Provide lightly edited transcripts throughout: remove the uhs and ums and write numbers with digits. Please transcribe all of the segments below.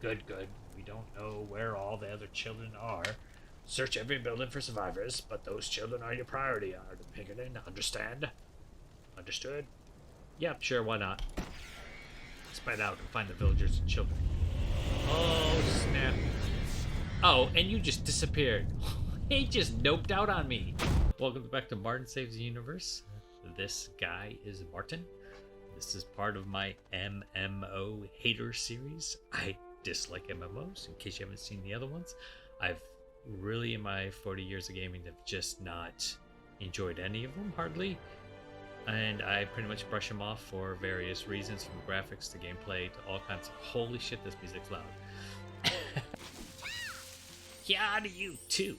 Good, good. We don't know where all the other children are. Search every building for survivors, but those children are your priority, Pinkerton. Understand? Understood? Yep, sure, why not? Spread out and find the villagers and children. Oh, snap. Oh, and you just disappeared. He just noped out on me. Welcome back to Martin Saves the Universe. This guy is Martin. This is part of my MMO Hater series. I dislike MMOs, in case you haven't seen the other ones. I've really, in my 40 years of gaming, have just not enjoyed any of them, hardly. And I pretty much brush them off for various reasons, from graphics to gameplay to all kinds of... Holy shit, this music's loud. Yeah, to you too.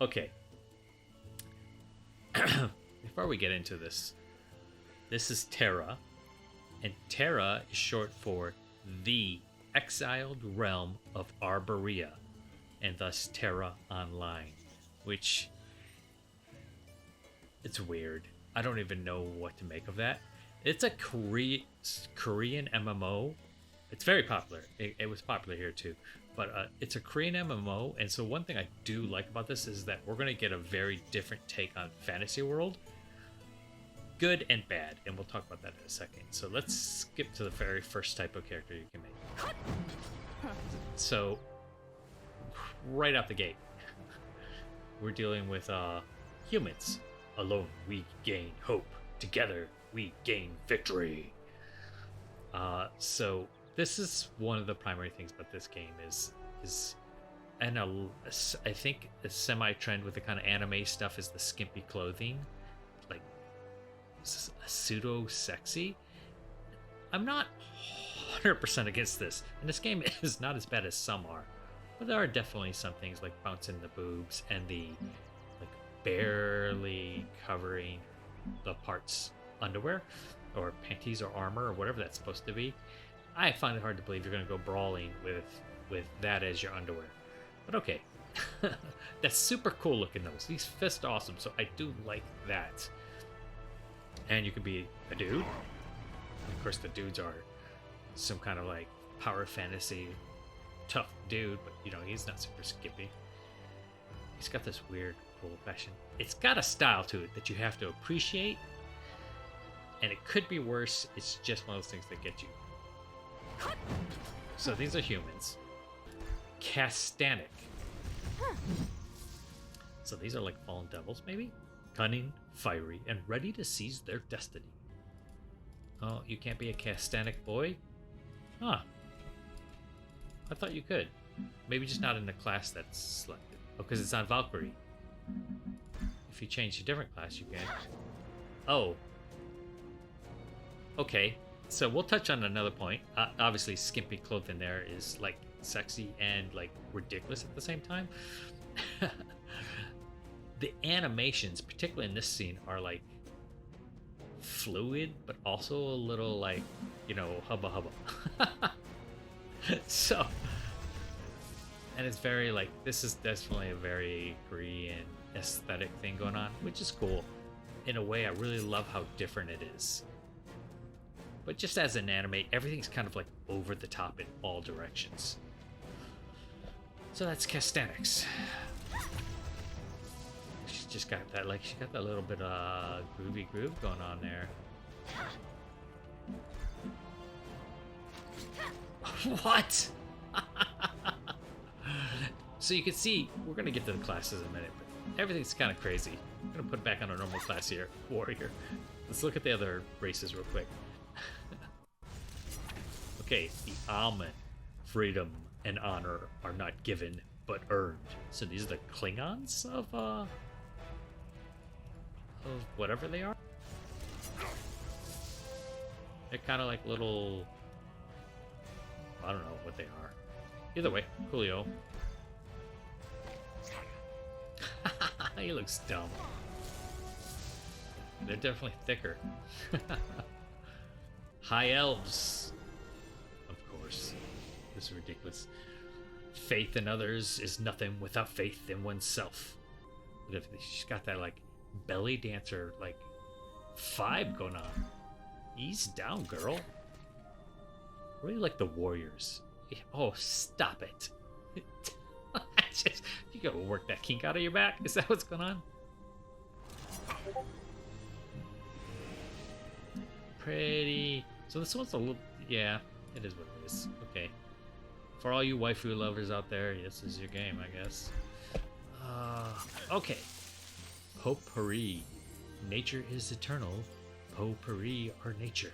Okay. Before we get into this, this is TERA, and TERA is short for the Exiled Realm of Arborea, and thus TERA Online, which... it's weird. I don't even know what to make of that. It's a Korean MMO. It's very popular. It was popular here too. But it's a Korean MMO, and so one thing I do like about this is that we're going to get a very different take on fantasy world. Good and bad, and we'll talk about that in a second. So let's skip to the very first type of character you can make. So, right out the gate, we're dealing with humans. Alone we gain hope. Together we gain victory. So this is one of the primary things about this game is and I think a semi-trend with the kind of anime stuff is the skimpy clothing, like pseudo sexy. I'm not 100% against this, and this game is not as bad as some are, but there are definitely some things like bouncing the boobs and the like barely covering the parts underwear or panties or armor or whatever that's supposed to be. I find it hard to believe you're going to go brawling with that as your underwear. But okay. That's super cool looking though. These fists are awesome, so I do like that. And you can be a dude. And of course the dudes are some kind of like power fantasy tough dude, but you know, he's not super skippy. He's got this weird cool fashion. It's got a style to it that you have to appreciate. And it could be worse. It's just one of those things that get you. So these are humans. Castanic. So these are like fallen devils, maybe? Cunning, fiery, and ready to seize their destiny. Oh, you can't be a Castanic boy? Huh. I thought you could. Maybe just not in the class that's selected. Oh, because it's on Valkyrie. If you change to a different class, you can. Oh. Okay, so we'll touch on another point. Obviously, skimpy clothing there is like sexy and like ridiculous at the same time. The animations, particularly in this scene, are like fluid, but also a little like, you know, hubba hubba. So, and it's very like, this is definitely a very Korean aesthetic thing going on, which is cool. In a way, I really love how different it is. But just as an anime, everything's kind of like over the top in all directions. So that's Castanics. She's just got that, like, she got that little bit of groovy groove going on there. What? So you can see, we're going to get to the classes in a minute, but everything's kind of crazy. I'm going to put back on a normal class here, warrior. Let's look at the other races real quick. Okay, the almond, freedom and honor are not given but earned. So these are the Klingons of whatever they are. They're kind of like little, I don't know what they are. Either way, coolio. He looks dumb. They're definitely thicker. High elves. Of course. This is ridiculous. Faith in others is nothing without faith in oneself. Look at this. She's got that like belly dancer like vibe going on. Ease down, girl. really like the warriors. Oh, stop it. You gotta work that kink out of your back. Is that what's going on? Pretty. So this one's a little... Yeah, it is what it is. Okay. For all you waifu lovers out there, this is your game, I guess. Okay. Potpourri. Nature is eternal. Potpourri are nature.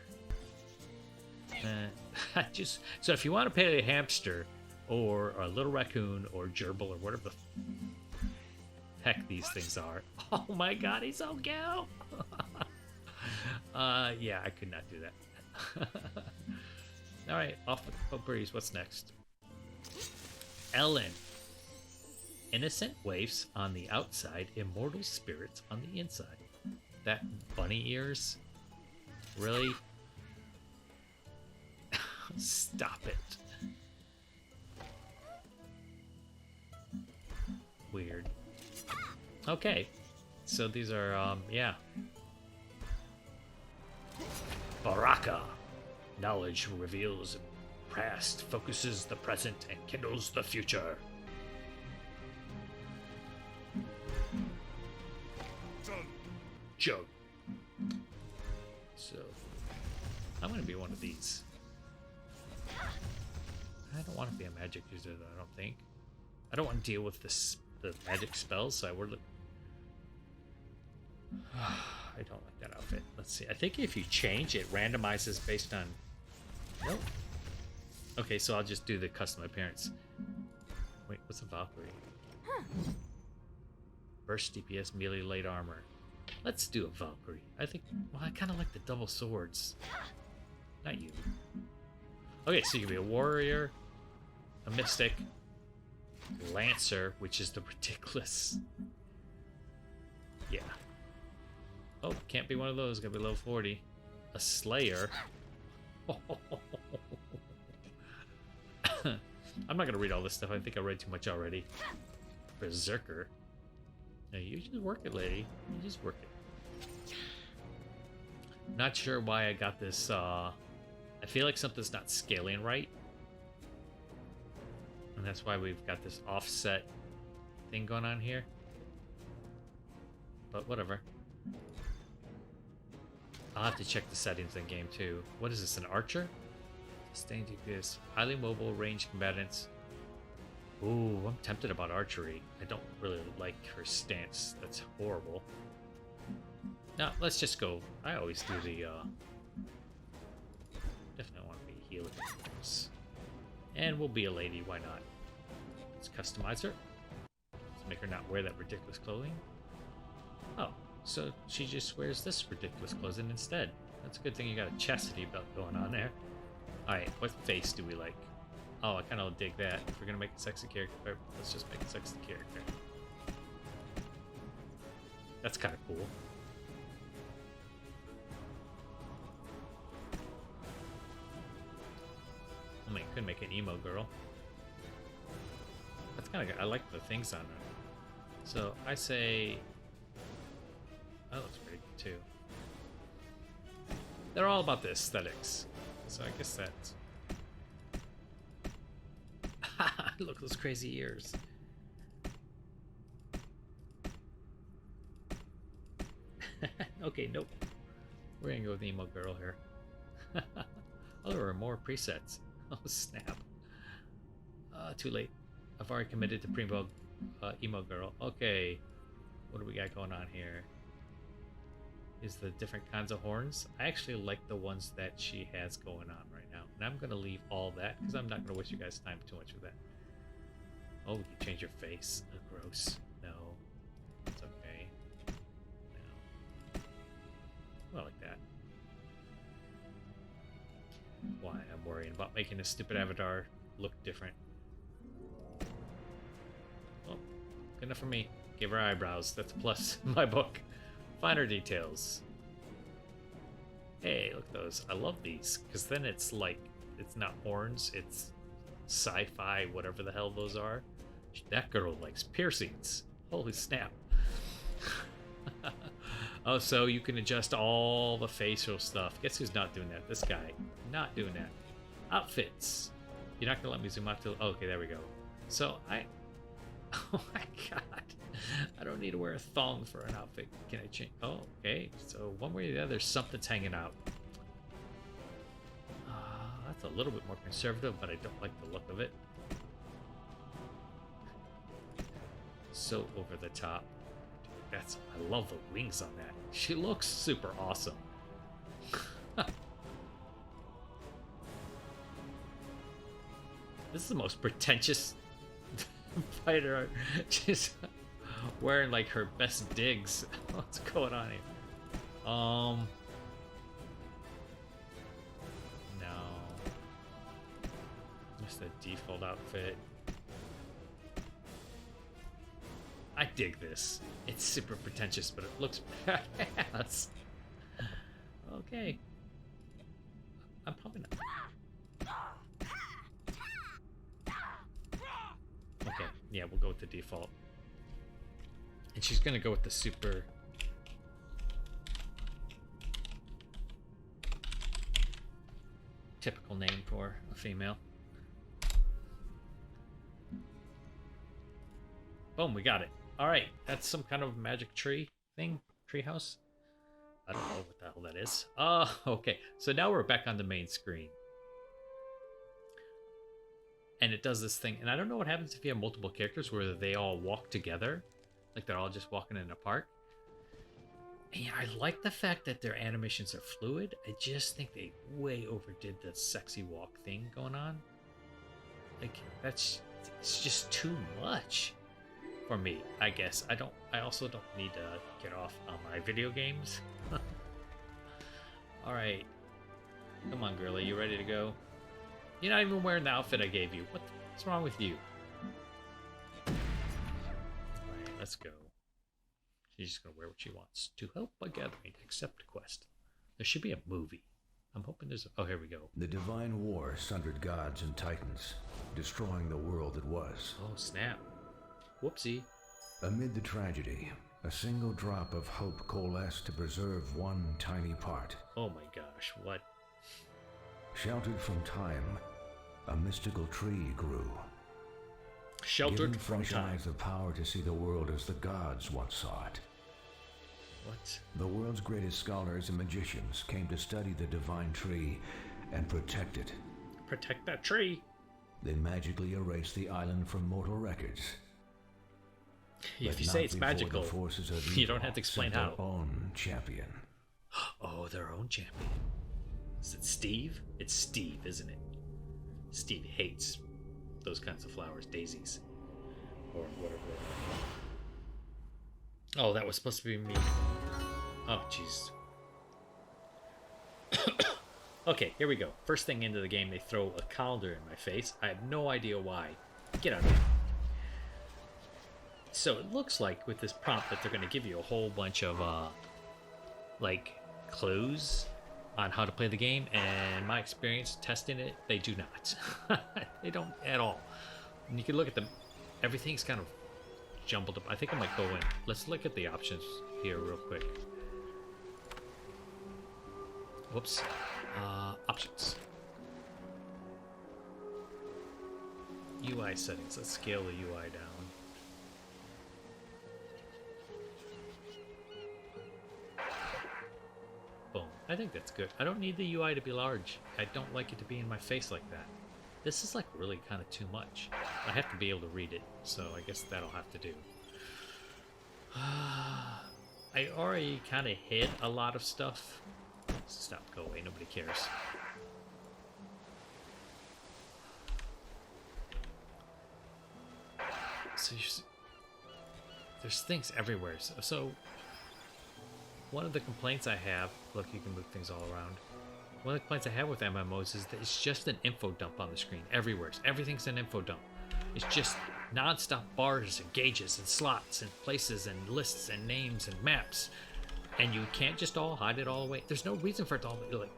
So if you want to pay a hamster or a little raccoon or gerbil or whatever the heck these things are. Oh my god, he's so cute. Yeah, I could not do that. All right, off with Potpourris. What's next? Ellen. Innocent waifs on the outside, immortal spirits on the inside. That bunny ears? Really? Stop it. Weird. Okay. So these are, yeah. Baraka. Knowledge reveals the past, focuses the present, and kindles the future. Jug. So, I'm gonna be one of these. I don't want to be a magic user, though, I don't think. I don't want to deal with the magic spells, so I would. I don't like that outfit. Let's see. I think if you change, it randomizes based on... Nope. Okay, so I'll just do the custom appearance. Wait, what's a Valkyrie? Burst DPS, melee, light armor. Let's do a Valkyrie. I think... Well, I kind of like the double swords. Not you. Okay, so you can be a warrior, a mystic, lancer, which is the ridiculous... Yeah. Oh, can't be one of those. Gotta be level 40. A slayer. I'm not gonna read all this stuff. I think I read too much already. Berserker. No, you just work it, lady. You just work it. Not sure why I got this. I feel like something's not scaling right, and that's why we've got this offset thing going on here. But whatever. I'll have to check the settings in game too. What is this, an archer? Sustained DPS. Highly mobile, ranged combatants. Ooh, I'm tempted about archery. I don't really like her stance. That's horrible. No, let's just go. I always do the, definitely want to be a healer. And we'll be a lady, why not? Let's customize her. Let's make her not wear that ridiculous clothing. Oh, so she just wears this ridiculous clothing instead. That's a good thing you got a chastity belt going on there. Alright, what face do we like? Oh, I kind of dig that. If we're going to make a sexy character, let's just make a sexy character. That's kind of cool. I mean, could make an emo girl. That's kind of good. I like the things on her. So, I say... That looks pretty good, too. They're all about the aesthetics. So I guess that's... Look at those crazy ears. Okay, nope. We're gonna go with emo girl here. Oh, there are more presets. Oh, snap. Too late. I've already committed to primo emo girl. Okay. What do we got going on here? Is the different kinds of horns. I actually like the ones that she has going on right now. And I'm going to leave all that because I'm not going to waste you guys' time too much with that. Oh, you change your face. Oh, gross. No. It's okay. No. Well, like that. Why? I'm worrying about making this stupid avatar look different. Well, good enough for me. Give her eyebrows. That's a plus in my book. Finer details. Hey, look at those. I love these, because then it's like, it's not horns, it's sci-fi, whatever the hell those are. That girl likes piercings. Holy snap. Oh, so you can adjust all the facial stuff. Guess who's not doing that? This guy. Not doing that. Outfits. You're not gonna let me zoom out to. Oh, okay, there we go. So oh my god, I don't need to wear a thong for an outfit. Can I change? Oh, okay. So one way or the other, something's hanging out. That's a little bit more conservative, but I don't like the look of it. So over the top. That's. I love the wings on that. She looks super awesome. This is the most pretentious fighter. She's wearing like her best digs. What's going on here? No. Just the default outfit. I dig this. It's super pretentious, but it looks badass. Okay. I'm probably not. Okay, yeah, we'll go with the default. And she's gonna go with the super... typical name for a female. Boom, we got it. Alright, that's some kind of magic tree thing? Treehouse? I don't know what the hell that is. Okay, so now we're back on the main screen. And it does this thing, and I don't know what happens if you have multiple characters where they all walk together, like they're all just walking in a park. And yeah, I like the fact that their animations are fluid. I just think they way overdid the sexy walk thing going on. Like, it's just too much for me, I guess. I also don't need to get off on my video games. Alright. Come on, girlie, you ready to go? You're not even wearing the outfit I gave you. What's wrong with you? Alright, let's go. She's just gonna wear what she wants. To help by gathering, accept quest. There should be a movie. I'm hoping there's a... Oh, here we go. The divine war sundered gods and titans, destroying the world that was. Oh, snap. Whoopsie. Amid the tragedy, a single drop of hope coalesced to preserve one tiny part. Oh my gosh, what? Sheltered from time, a mystical tree grew. Sheltered from fresh time. eyes the power to see the world as the gods once saw it. What? The world's greatest scholars and magicians came to study the divine tree and protect it. Protect that tree. They magically erased the island from mortal records. If you say it's magical, you don't have to explain how. Their own champion. Oh, their own champion. Is it Steve? It's Steve, isn't it? Steve hates those kinds of flowers, daisies, or whatever. Oh, that was supposed to be me. Oh, jeez. Okay, here we go. First thing into the game, they throw a calendar in my face. I have no idea why. Get out of here. So it looks like with this prompt that they're going to give you a whole bunch of, like, clues on how to play the game, and my experience testing it, they do not. They don't at all. And you can look at them. Everything's kind of jumbled up. I think I might go in. Let's look at the options here real quick. Whoops. Options. UI settings. Let's scale the UI down. Boom. I think that's good. I don't need the UI to be large. I don't like it to be in my face like that. This is like really kind of too much. I have to be able to read it, so I guess that'll have to do. I already kind of hit a lot of stuff. Stop, go away, nobody cares. So there's things everywhere. So one of the complaints I have, look, you can move things all around. One of the complaints I have with MMOs is that it's just an info dump on the screen everywhere. Everything's an info dump. It's just non-stop bars and gauges and slots and places and lists and names and maps. And you can't just all hide it all away. There's no reason for it to all be like,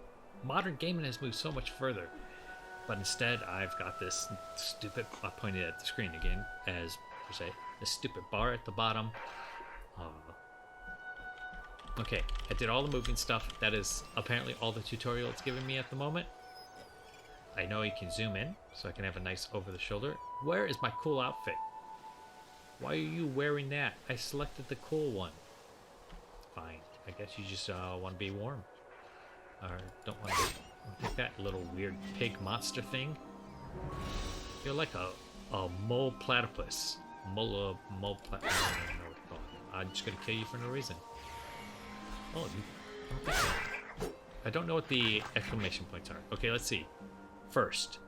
modern gaming has moved so much further. But instead, I've got this stupid, I pointed at the screen again, as per se, this stupid bar at the bottom. Okay, I did all the moving stuff. That is apparently all the tutorial it's giving me at the moment. I know you can zoom in, so I can have a nice over the shoulder. Where is my cool outfit? Why are you wearing that? I selected the cool one. Fine. I guess you just want to be warm. Or don't want to take that little weird pig monster thing. You're like a mole platypus. Mole platypus. I don't even know what to call it. I'm just gonna kill you for no reason. Oh, I don't know what the exclamation points are. Okay, let's see. First,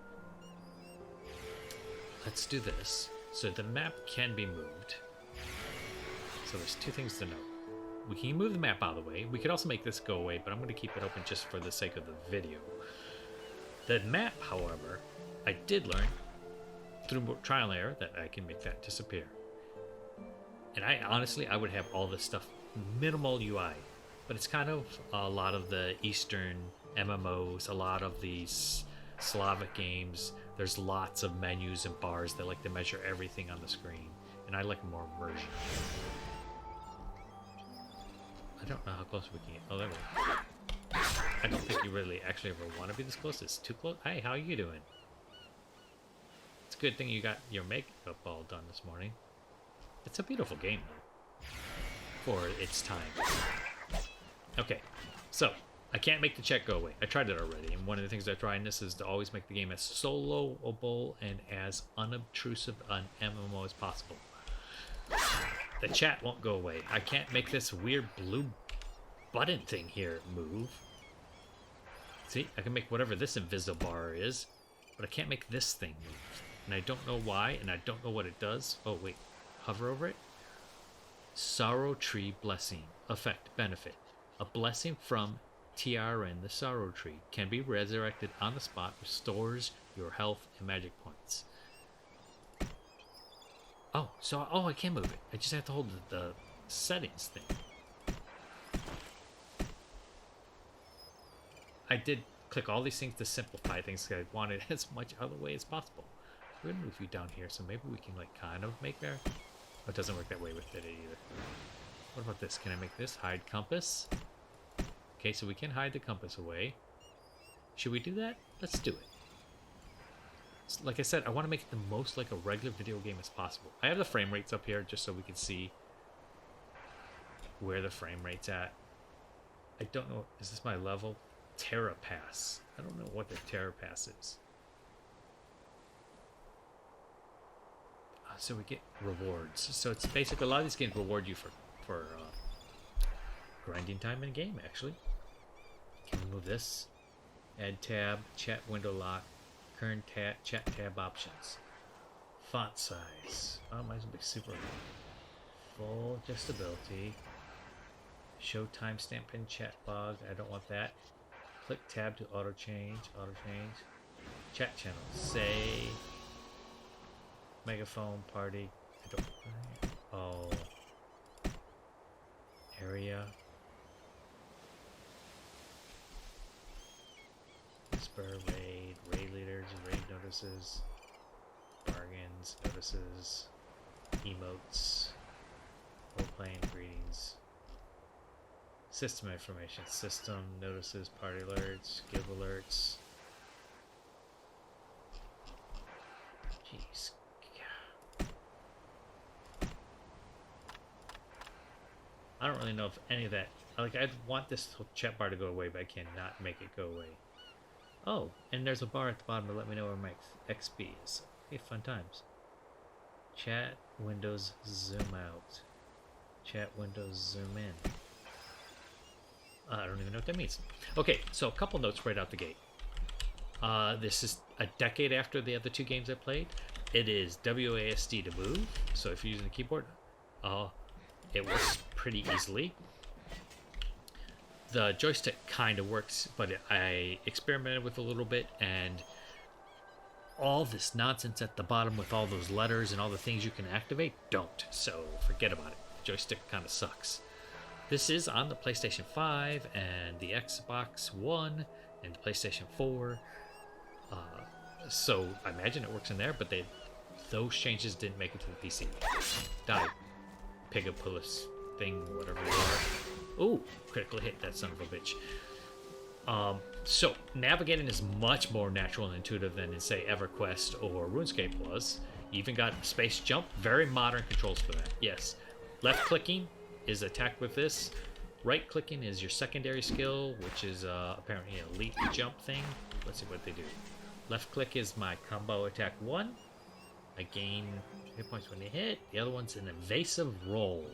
let's do this. So the map can be moved. So there's two things to note. We can move the map out of the way. We could also make this go away, but I'm going to keep it open just for the sake of the video. The map, however, I did learn through trial and error that I can make that disappear. And I would have all this stuff minimal UI, but it's kind of a lot of the Eastern MMOs, a lot of these Slavic games. There's lots of menus and bars that like to measure everything on the screen, and I like more immersion. I don't know how close we can get. Oh, there we go. I don't think you really actually ever want to be this close. It's too close. Hey, how are you doing? It's a good thing you got your makeup all done this morning. It's a beautiful game, though, for its time. Okay, so I can't make the check go away. I tried it already, and one of the things I try in this is to always make the game as soloable and as unobtrusive an MMO as possible. The chat won't go away. I can't make this weird blue button thing here move. See, I can make whatever this invisible bar is, but I can't make this thing move. And I don't know why, and I don't know what it does. Oh, wait. Hover over it. Sorrow Tree Blessing. Effect. Benefit. A blessing from TRN, the Sorrow Tree, can be resurrected on the spot, restores your health and magic points. Oh, so I can move it. I just have to hold the settings thing. I did click all these things to simplify things because I wanted as much out of the way as possible. We're gonna move you down here, so maybe we can like kind of make there. Oh, it doesn't work that way with it either. What about this? Can I make this hide compass? Okay, so we can hide the compass away. Should we do that? Let's do it. Like I said, I want to make it the most like a regular video game as possible. I have the frame rates up here just so we can see where the frame rate's at. I don't know. Is this my level? TERA Pass. I don't know what the TERA Pass is. So we get rewards. So it's basically a lot of these games reward you for grinding time in a game, actually. Can we move this? Add tab, chat window lock, current chat tab options. Font size. Oh, might as well be super. Full adjustability. Show timestamp in chat log. I don't want that. Click tab to auto change. Chat channel. Say. Megaphone party. I don't. Oh. Area. Whisper, raid leaders, raid notices, bargains, notices, emotes, role-playing greetings, system information, system notices, party alerts, guild alerts. Jeez. I don't really know if any of that, like, I want this chat bar to go away, but I cannot make it go away. Oh, and there's a bar at the bottom to let me know where my XP is. Okay, fun times. Chat windows zoom out. Chat windows zoom in. I don't even know what that means. Okay, so a couple notes right out the gate. This is a decade after the other two games I played. It is WASD to move, so if you're using the keyboard, it works pretty easily. The joystick kind of works, but I experimented with a little bit, and all this nonsense at the bottom with all those letters and all the things you can activate don't. So forget about it. The joystick kind of sucks. This is on the PlayStation 5 and the Xbox One and the PlayStation 4. So I imagine it works in there, but those changes didn't make it to the PC. Die. Pigapulus thing, whatever you are. Ooh, critical hit, that son of a bitch. So navigating is much more natural and intuitive than in, say, EverQuest or RuneScape was. You even got space jump, very modern controls for that. Yes, left clicking is attack with this. Right clicking is your secondary skill, which is apparently an elite jump thing. Let's see what they do. Left click is my combo attack 1. I gain hit points when they hit. The other one's an evasive roll,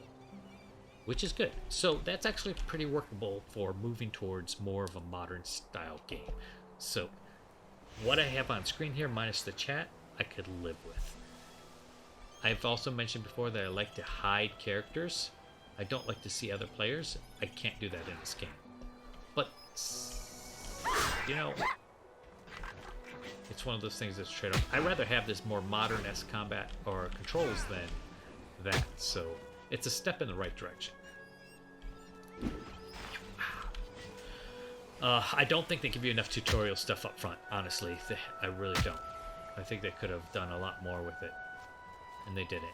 which is good. So that's actually pretty workable for moving towards more of a modern style game. So what I have on screen here, minus the chat, I could live with. I've also mentioned before that I like to hide characters. I don't like to see other players. I can't do that in this game. But, you know, it's one of those things that's trade-off. I'd rather have this more modern-esque combat or controls than that. So it's a step in the right direction. I don't think they give you enough tutorial stuff up front, honestly. I really don't. I think they could have done a lot more with it. And they didn't.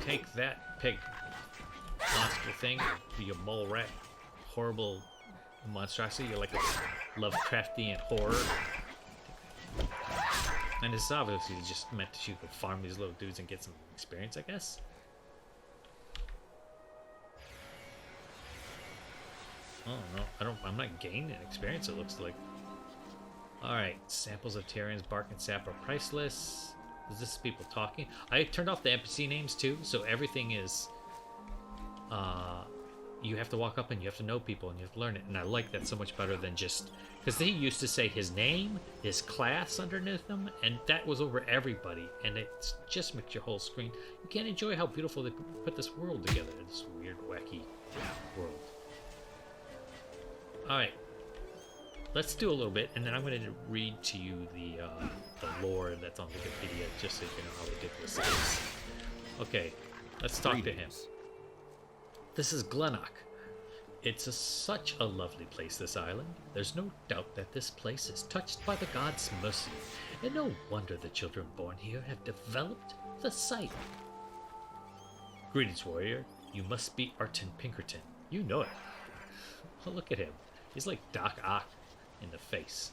Take that, pig monster thing, you mole rat, horrible monstrosity. You're like a Lovecraftian horror. And it's obviously just meant that you could farm these little dudes and get some experience, I guess. Oh no, I'm not gaining experience, it looks like. Alright, samples of Tyrian's bark and sap are priceless. Is this people talking? I turned off the NPC names too, so everything is you have to walk up and you have to know people and you have to learn it, and I like that so much better than just because he used to say his name, his class underneath them, and that was over everybody, and it just makes your whole screen. You can't enjoy how beautiful they put this world together, this weird, wacky world. Alright, let's do a little bit, and then I'm going to read to you the lore that's on Wikipedia, just so you know how ridiculous it is. Okay, let's talk to him. This is Glennock. It's such a lovely place, this island. There's no doubt that this place is touched by the gods' mercy, and no wonder the children born here have developed the sight. Greetings, warrior. You must be Arton Pinkerton. You know it. Oh, look at him. He's like Doc Ock in the face.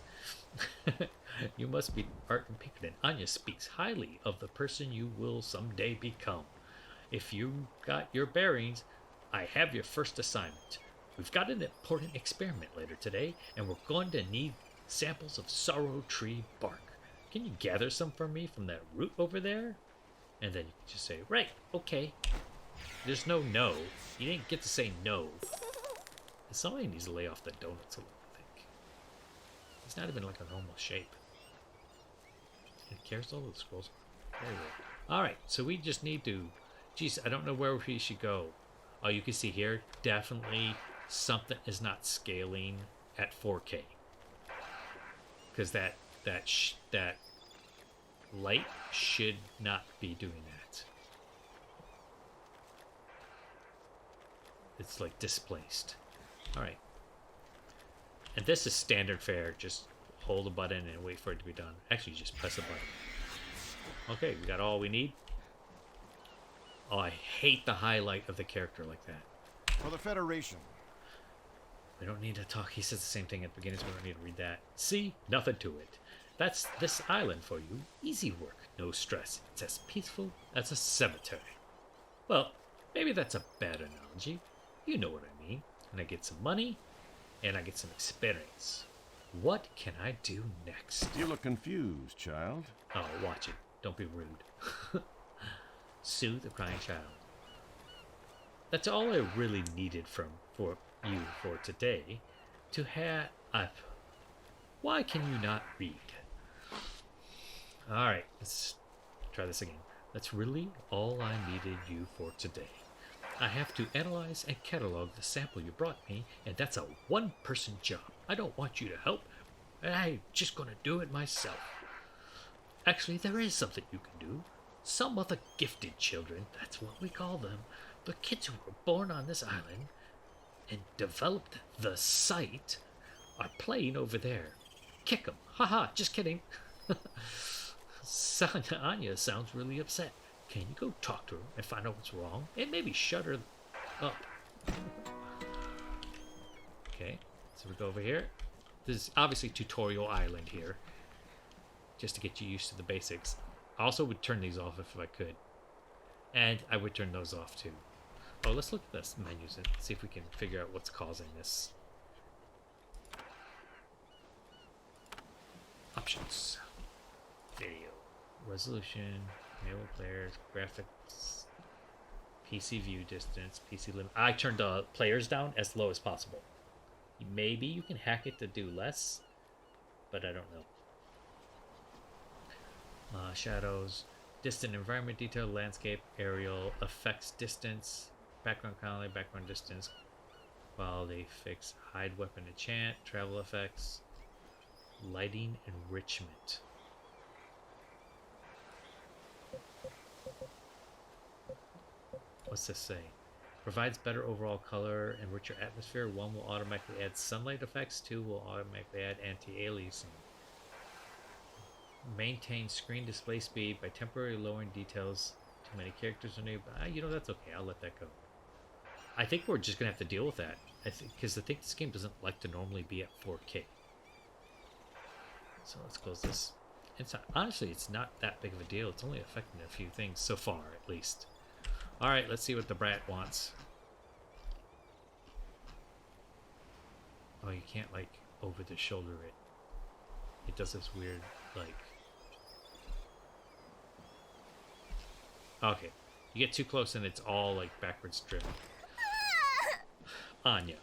You must be Arton Pinkerton. Anya speaks highly of the person you will someday become. If you got your bearings, I have your first assignment. We've got an important experiment later today, and we're going to need samples of sorrow tree bark. Can you gather some for me from that root over there? And then you can just say, right, okay. There's no. You didn't get to say no. Somebody needs to lay off the donuts a little, I think. It's not even like a normal shape. It cares all the scrolls. Alright, so we just need to... Geez, I don't know where we should go. Oh, you can see here, definitely something is not scaling at 4K. Because that light should not be doing that. It's like displaced. Alright. And this is standard fare. Just hold the button and wait for it to be done. Actually, just press the button. Okay, we got all we need. Oh, I hate the highlight of the character like that. For the Federation. We don't need to talk. He says the same thing at the beginning, so we don't need to read that. See? Nothing to it. That's this island for you. Easy work. No stress. It's as peaceful as a cemetery. Well, maybe that's a bad analogy. You know what I mean. And I get some money, and I get some experience. What can I do next? You look confused, child. Oh, watch it. Don't be rude. Soothe the crying child. That's all I really needed for you for today. To have... Why can you not read? Alright, let's try this again. That's really all I needed you for today. I have to analyze and catalog the sample you brought me, and that's a one-person job. I don't want you to help. I'm just going to do it myself. Actually, there is something you can do. Some of the gifted children, that's what we call them, the kids who were born on this island and developed the sight, are playing over there. Kick them. Haha, just kidding. Anya sounds really upset. Can you go talk to her and find out what's wrong? And maybe shut her up. Okay, so we go over here. This is obviously tutorial island here, just to get you used to the basics. I also would turn these off if I could, and I would turn those off too. Oh, let's look at this menus and see if we can figure out what's causing this. Options, video, resolution, enable players, graphics, PC view distance, PC limit. I turned the players down as low as possible. Maybe you can hack it to do less, but I don't know. Shadows, distant environment detail, landscape, aerial, effects, distance, background quality, background distance, quality, fix, hide weapon enchant, travel effects, lighting, enrichment. What's this say? Provides better overall color and richer atmosphere. 1 will automatically add sunlight effects. 2 will automatically add anti-aliasing. Maintain screen display speed by temporarily lowering details. Too many characters are nearby. You know, that's okay. I'll let that go. I think we're just going to have to deal with that. Because I think this game doesn't like to normally be at 4K. So let's close this. Honestly, it's not that big of a deal. It's only affecting a few things so far, at least. Alright, let's see what the brat wants. Oh, you can't, like, over the shoulder it. It does this weird, like... Okay. You get too close and it's all, like, backwards driven. Anya.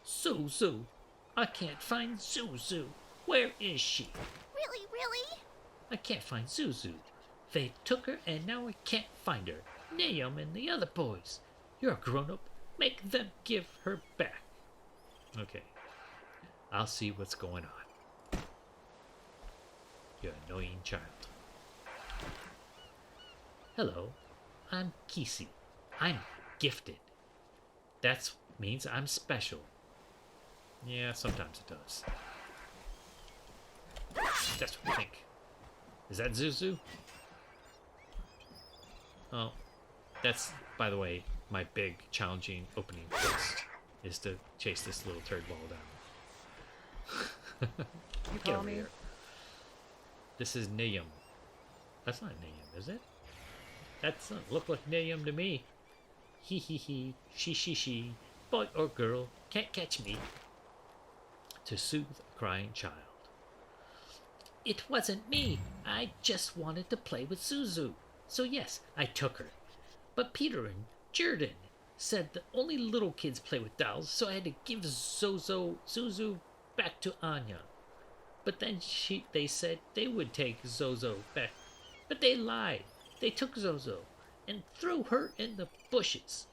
Zuzu. I can't find Zuzu. Where is she? Really, really? I can't find Zuzu. They took her and now I can't find her. Naum and the other boys. You're a grown-up. Make them give her back. Okay. I'll see what's going on. You annoying child. Hello. I'm Kisi. I'm gifted. That means I'm special. Yeah, sometimes it does. That's what I think. Is that Zuzu? Oh. That's, by the way, my big challenging opening quest, is to chase this little turd ball down. Get over here. This is Naum. That's not Naum, is it? That doesn't look like Naum to me. Hee hee hee, she. Boy or girl, can't catch me. To soothe a crying child. It wasn't me. I just wanted to play with Zuzu. So yes, I took her. But Peter and Jordan said that only little kids play with dolls, so I had to give Zuzu back to Anya. But then they said they would take Zozo back. But they lied. They took Zozo and threw her in the bushes.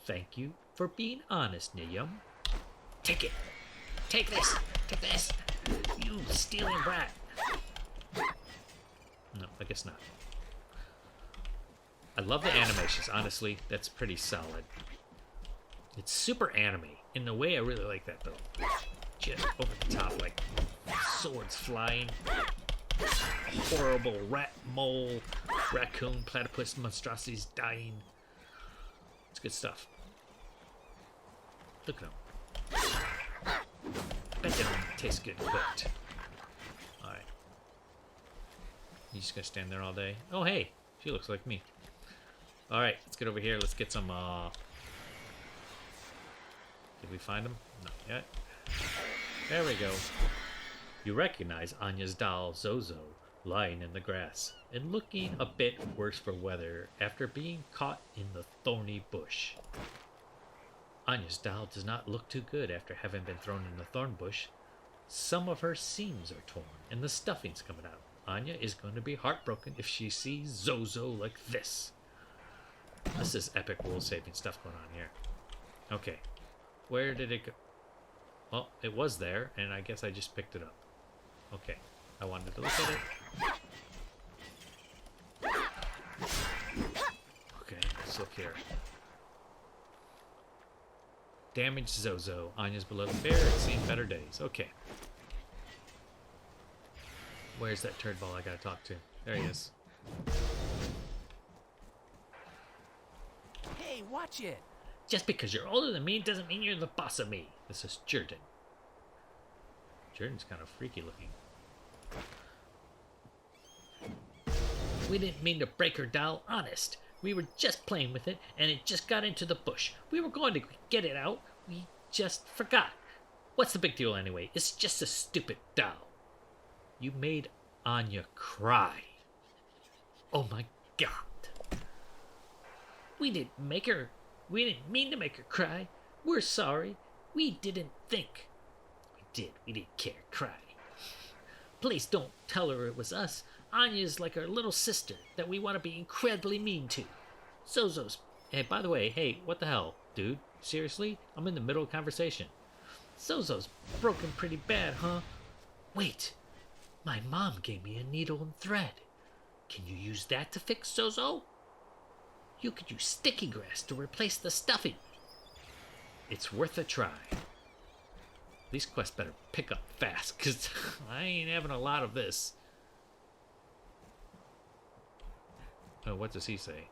Thank you for being honest, Naum. Take it. Take this. Take this. You stealing brat. No, I guess not. I love the animations, honestly. That's pretty solid. It's super anime. In a way, I really like that, though. Just over the top, like swords flying. Horrible rat, mole, raccoon, platypus, monstrosities dying. It's good stuff. Look at them. I bet they don't taste good cooked. Alright. You just gonna stand there all day? Oh, hey. She looks like me. Alright, let's get over here. Let's get some, Did we find them? Not yet. There we go. You recognize Anya's doll, Zozo, lying in the grass and looking a bit worse for wear after being caught in the thorny bush. Anya's doll does not look too good after having been thrown in the thorn bush. Some of her seams are torn and the stuffing's coming out. Anya is going to be heartbroken if she sees Zozo like this. This is epic rule-saving stuff going on here. Okay. Where did it go? Well, it was there, and I guess I just picked it up. Okay. I wanted to look at it. Okay, let's look here. Damaged Zozo. Anya's beloved bear has seen better days. Okay. Where's that turd ball I gotta talk to? There he is. Hey, watch it! Just because you're older than me doesn't mean you're the boss of me. This is Jordan. Jordan's kind of freaky looking. We didn't mean to break her doll, honest. We were just playing with it, and it just got into the bush. We were going to get it out. We just forgot. What's the big deal anyway? It's just a stupid doll. You made Anya cry. Oh my god. We didn't mean to make her cry. We're sorry. We didn't think. We did. We didn't care. Cry. Please don't tell her it was us. Anya's like our little sister that we want to be incredibly mean to. Zozo's... Hey, by the way, hey, what the hell, dude? Seriously? I'm in the middle of conversation. Zozo's broken pretty bad, huh? Wait. My mom gave me a needle and thread. Can you use that to fix Zozo? You could use sticky grass to replace the stuffing. It's worth a try. These quests better pick up fast, because I ain't having a lot of this. Oh, what does he say?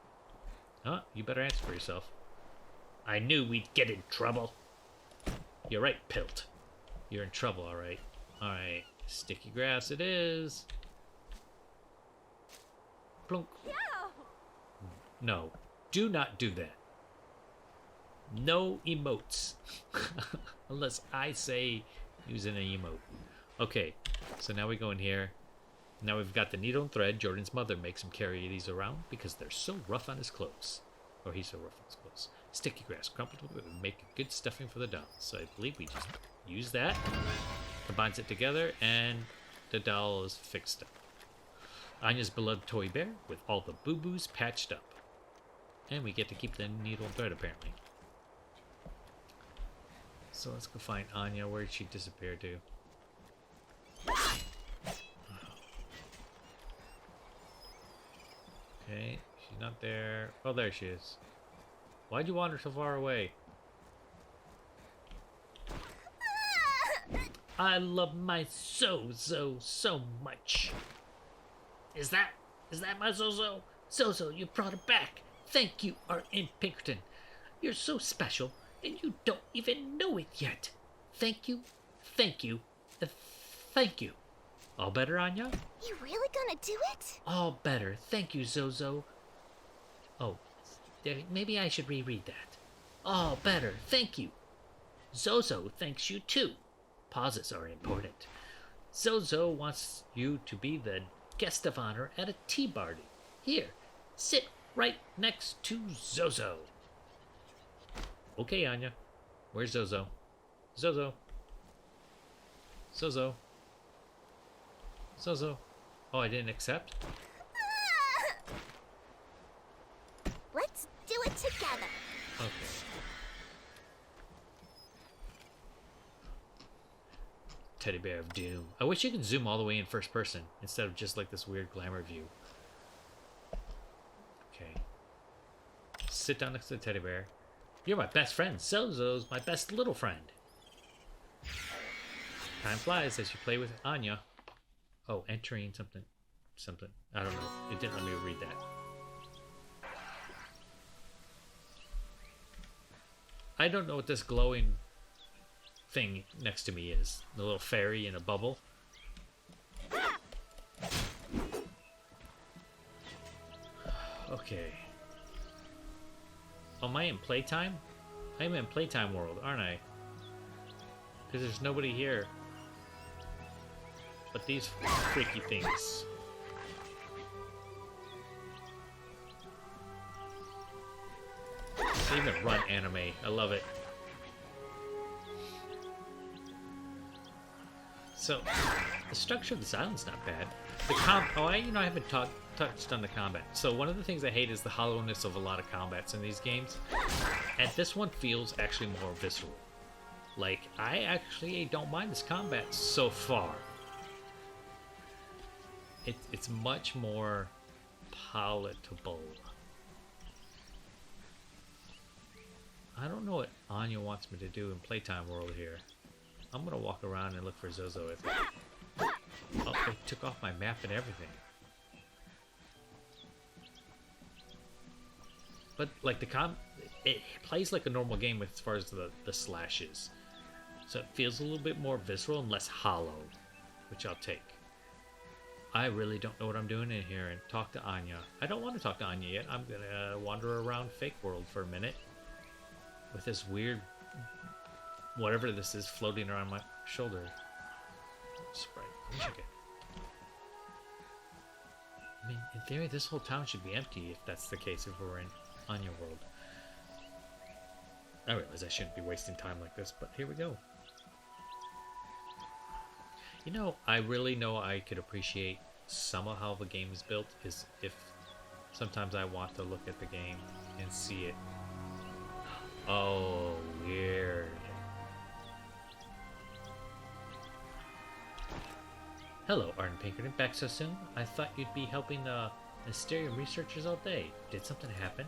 Huh? You better answer for yourself. I knew we'd get in trouble. You're right, Pilt. You're in trouble, alright. Alright, sticky grass it is. Plunk. No, do not do that. No emotes. Unless I say use an emote. Okay, so now we go in here. Now we've got the needle and thread. Jordan's mother makes him carry these around because they're so rough on his clothes. Or he's so rough on his clothes. Sticky grass crumpled with it would make a good stuffing for the doll. So I believe we just use that, combines it together, and the doll is fixed up. Anya's beloved toy bear with all the boo-boos patched up. And we get to keep the needle and thread, apparently. So let's go find Anya. Where did she disappear to? Okay, she's not there. Oh, there she is. Why'd you wander so far away? I love my Zozo so much. Is that my Zozo? Zozo, you brought it back. Thank you, Art in Pinkerton. You're so special, and you don't even know it yet. Thank you, thank you, thank you. All better, Anya? You really gonna do it? All better. Thank you, Zozo. Oh, maybe I should reread that. All better. Thank you. Zozo thanks you too. Pauses are important. Zozo wants you to be the guest of honor at a tea party. Here, sit right next to Zozo. Okay, Anya. Where's Zozo? Zozo. Zozo. Zozo. Oh, I didn't accept? Let's do it together. Okay. Teddy Bear of Doom. I wish you could zoom all the way in first person instead of just like this weird glamour view. Okay. Sit down next to the teddy bear. You're my best friend. Zozo's my best little friend. Time flies as you play with Anya. Oh, entering something. I don't know. It didn't let me read that. I don't know what this glowing thing next to me is. The little fairy in a bubble. Okay. Oh, am I in playtime? I'm in playtime world, aren't I? Because there's nobody here. But these freaky things. They even run anime. I love it. So, the structure of this island's not bad. The I haven't touched on the combat. So one of the things I hate is the hollowness of a lot of combats in these games. And this one feels actually more visceral. Like, I actually don't mind this combat so far. It's much more palatable. I don't know what Anya wants me to do in Playtime World here. I'm gonna walk around and look for Zozo, I think. Oh, they took off my map and everything. But, like, it plays like a normal game as far as the slashes. So it feels a little bit more visceral and less hollow, which I'll take. I really don't know what I'm doing in here and talk to Anya. I don't want to talk to Anya yet. I'm gonna wander around Fake World for a minute with this weird, whatever this is, floating around my shoulder. Sprite. Let me check it. I mean, in theory, this whole town should be empty if that's the case, if we're in Anya World. I realize I shouldn't be wasting time like this, but here we go. You know, I really know I could appreciate some of how the game is built is if sometimes I want to look at the game and see it. Oh, weird. Hello, Arden Pinkerton. Back so soon? I thought you'd be helping the Mysterium researchers all day. Did something happen?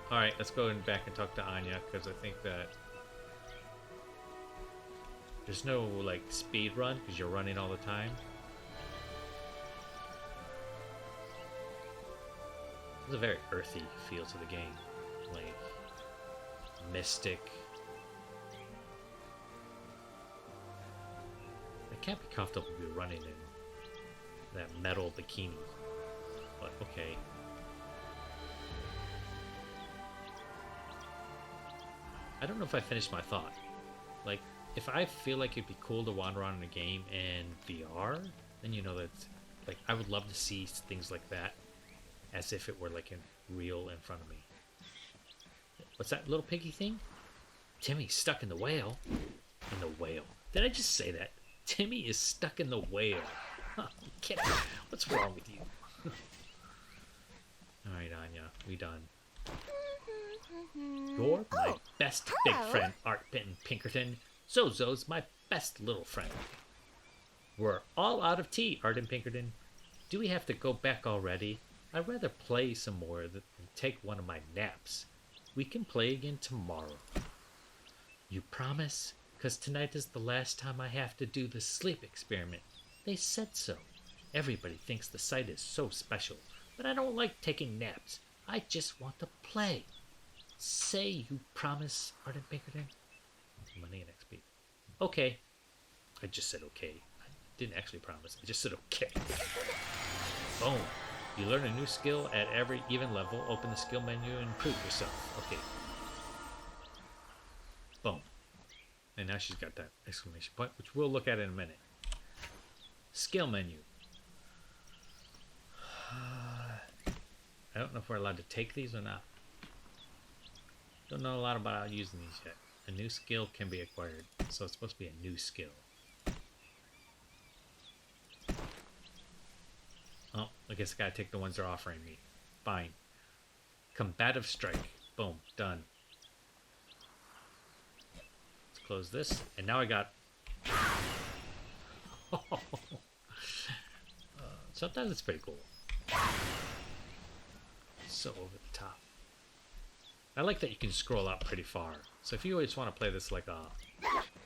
Alright, let's go back and talk to Anya, because I think that there's no, like, speed run, because you're running all the time. There's a very earthy feel to the game. Like, mystic. I can't be comfortable to be running in that metal bikini. But, okay. I don't know if I finished my thought. Like, if I feel like it'd be cool to wander around in a game in VR, then you know that, like, I would love to see things like that as if it were, like, in real in front of me. What's that little piggy thing? Timmy's stuck in the whale. In the whale. Did I just say that? Timmy is stuck in the whale. Huh, what's wrong with you? Alright, Anya, we done. You're my best big friend, Art Pinkerton. Zozo's my best little friend. We're all out of tea, Arden Pinkerton. Do we have to go back already? I'd rather play some more than take one of my naps. We can play again tomorrow. You promise? 'Cause tonight is the last time I have to do the sleep experiment. They said so. Everybody thinks the site is so special, but I don't like taking naps. I just want to play. Say you promise, Arden Pinkerton. Money and XP. Okay. I just said okay. I didn't actually promise. I just said okay. Boom. You learn a new skill at every even level. Open the skill menu and improve yourself. Okay. Boom. And now she's got that exclamation point, which we'll look at in a minute. Skill menu. I don't know if we're allowed to take these or not. Don't know a lot about using these yet. A new skill can be acquired, so it's supposed to be a new skill. Oh, I guess I gotta take the ones they're offering me. Fine. Combative strike. Boom. Done. Let's close this. And now I got... sometimes it's pretty cool. So over the top. I like that you can scroll up pretty far. So if you always want to play this like a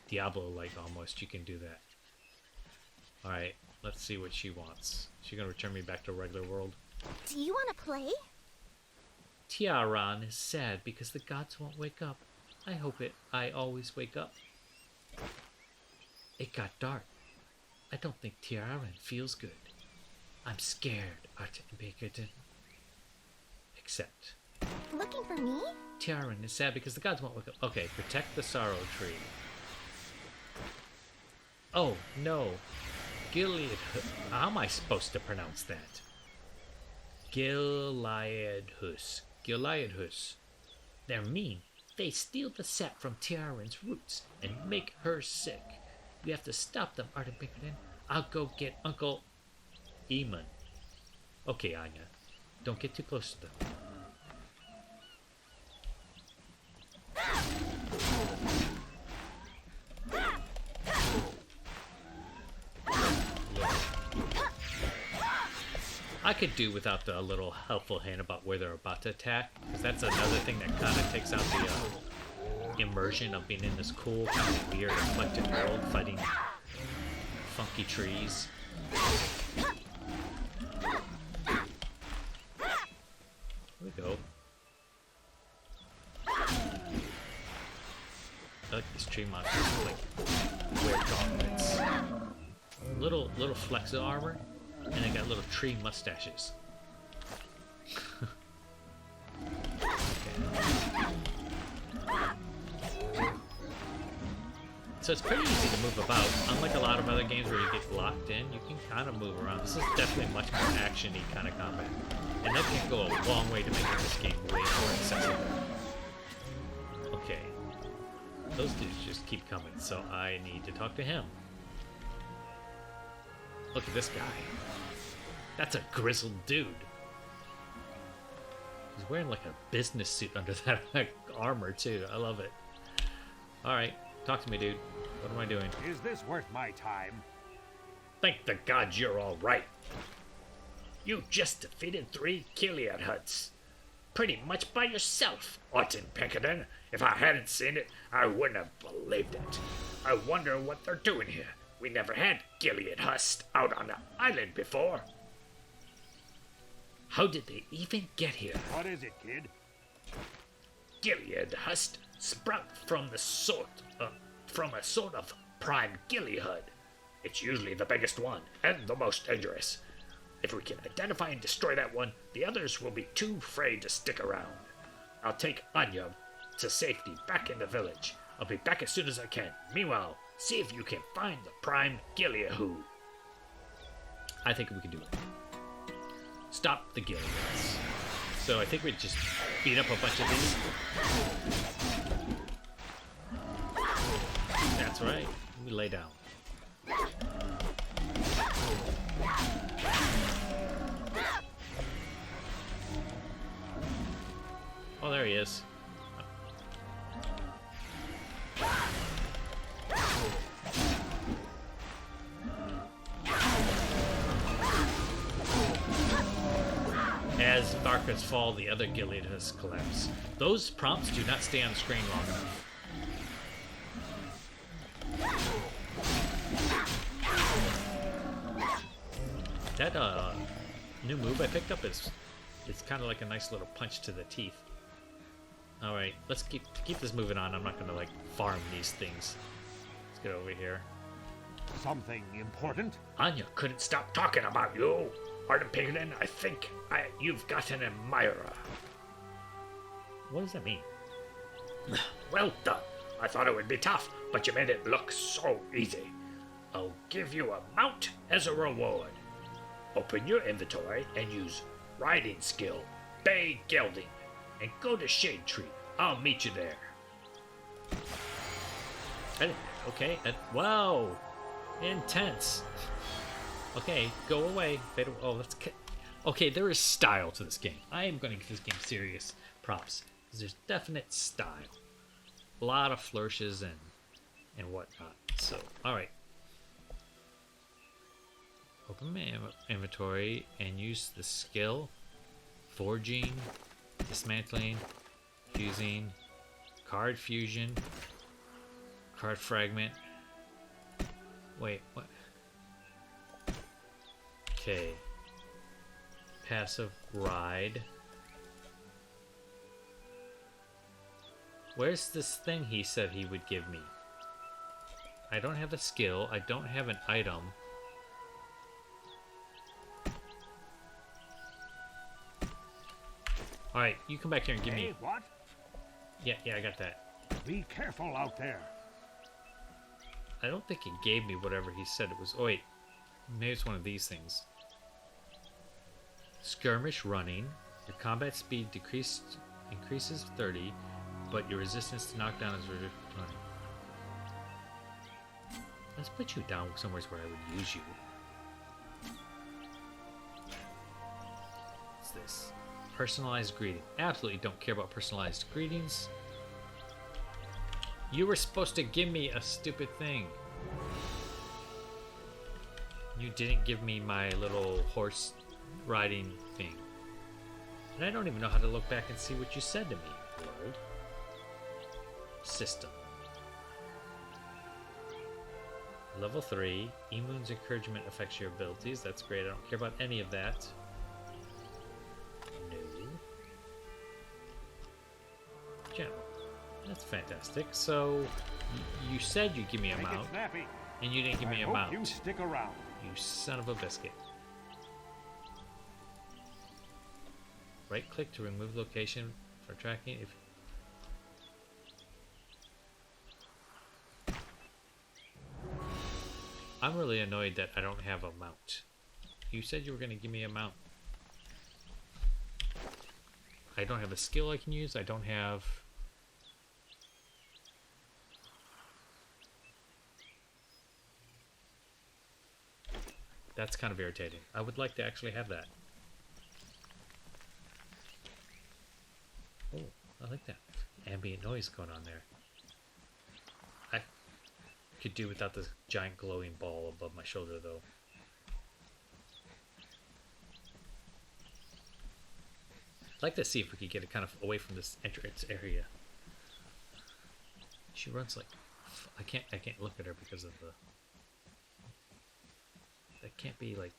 Diablo-like almost, you can do that. Alright, let's see what she wants. She's gonna return me back to a regular world. Do you want to play? TERA is sad because the gods won't wake up. I always wake up. It got dark. I don't think TERA feels good. I'm scared, Art Pinkerton. Except... Looking for me? TERA is sad because the gods won't wake up. Okay, protect the sorrow tree. Oh, no. Gilead... How am I supposed to pronounce that? Gileadhus. Gileadhus. They're mean. They steal the sap from TERA's roots and make her sick. We have to stop them, Arden Pinkerton. I'll go get Uncle Eamon. Okay, Anya. Don't get too close to them. I could do without the little helpful hint about where they're about to attack, because that's another thing that kind of takes out the immersion of being in this cool, kind of weird, eclectic world, fighting funky trees. those tree monsters like wear gauntlets. Little flecks of armor, and they got little tree mustaches. So it's pretty easy to move about. Unlike a lot of other games where you get locked in, you can kind of move around. This is definitely much more action-y kind of combat. And that can go a long way to making this game way more accessible. Okay. Those dudes just keep coming, so I need to talk to him. Look at this guy. That's a grizzled dude. He's wearing like a business suit under that armor, too. I love it. Alright, talk to me, dude. What am I doing? Is this worth my time? Thank the gods you're all right. You just defeated 3 Gilead huts. Pretty much by yourself, Orton Pinkerton. If I hadn't seen it, I wouldn't have believed it. I wonder what they're doing here. We never had Gilead huts out on the island before. How did they even get here? What is it, kid? Gilead husk sprout from a sort of prime Gilead. It's usually the biggest one and the most dangerous. If we can identify and destroy that one, the others will be too afraid to stick around. I'll take Anya to safety back in the village. I'll be back as soon as I can. Meanwhile, see if you can find the prime Gilead. I think we can do it. Stop the Gileads. So I think we just beat up a bunch of these. That's right. We lay down. Oh, there he is. As Barkers fall, the other Gilead has collapsed. Those prompts do not stay on the screen long enough. That new move I picked up it's kind of like a nice little punch to the teeth. All right, let's keep this moving on. I'm not gonna like farm these things. Let's get over here. Something important? Anya couldn't stop talking about you. Orton Pinkerton, I think you've got an admirer. What does that mean? Well done. I thought it would be tough, but you made it look so easy. I'll give you a mount as a reward. Open your inventory and use riding skill, Bay Gelding, and go to Shade Tree. I'll meet you there. Okay. Wow. Intense. Okay, go away. Oh, that's okay. There is style to this game. I am going to give this game serious props because there's definite style. A lot of flourishes and whatnot. So, all right. Open my inventory and use the skill forging, dismantling, fusing, card fusion, card fragment. Wait, what? Okay. Passive ride. Where's this thing he said he would give me? I don't have a skill. I don't have an item. Alright, you come back here and give me... What? Yeah, I got that. Be careful out there. I don't think it gave me whatever he said it was. Oh, wait. Maybe it's one of these things. Skirmish running. Your combat speed increases 30, but your resistance to knockdown is reduced to 20. Let's put you down somewhere where I would use you. What's this? Personalized greeting. Absolutely don't care about personalized greetings. You were supposed to give me a stupid thing. You didn't give me my little horse riding thing. And I don't even know how to look back and see what you said to me, Lord. System. Level 3. Emun's encouragement affects your abilities. That's great. I don't care about any of that. No. General. That's fantastic. So, You said you'd give me a Make it mount, snappy. and you didn't give me I a hope mount. you stick around. You son of a biscuit. Right click to remove location for tracking. If I'm really annoyed that I don't have a mount. You said you were going to give me a mount. I don't have a skill I can use. I don't have... That's kind of irritating. I would like to actually have that. Oh, I like that ambient noise going on there. I could do without this giant glowing ball above my shoulder, though. I'd like to see if we could get it kind of away from this entrance area. She runs like... I can't look at her because of the... That can't be like...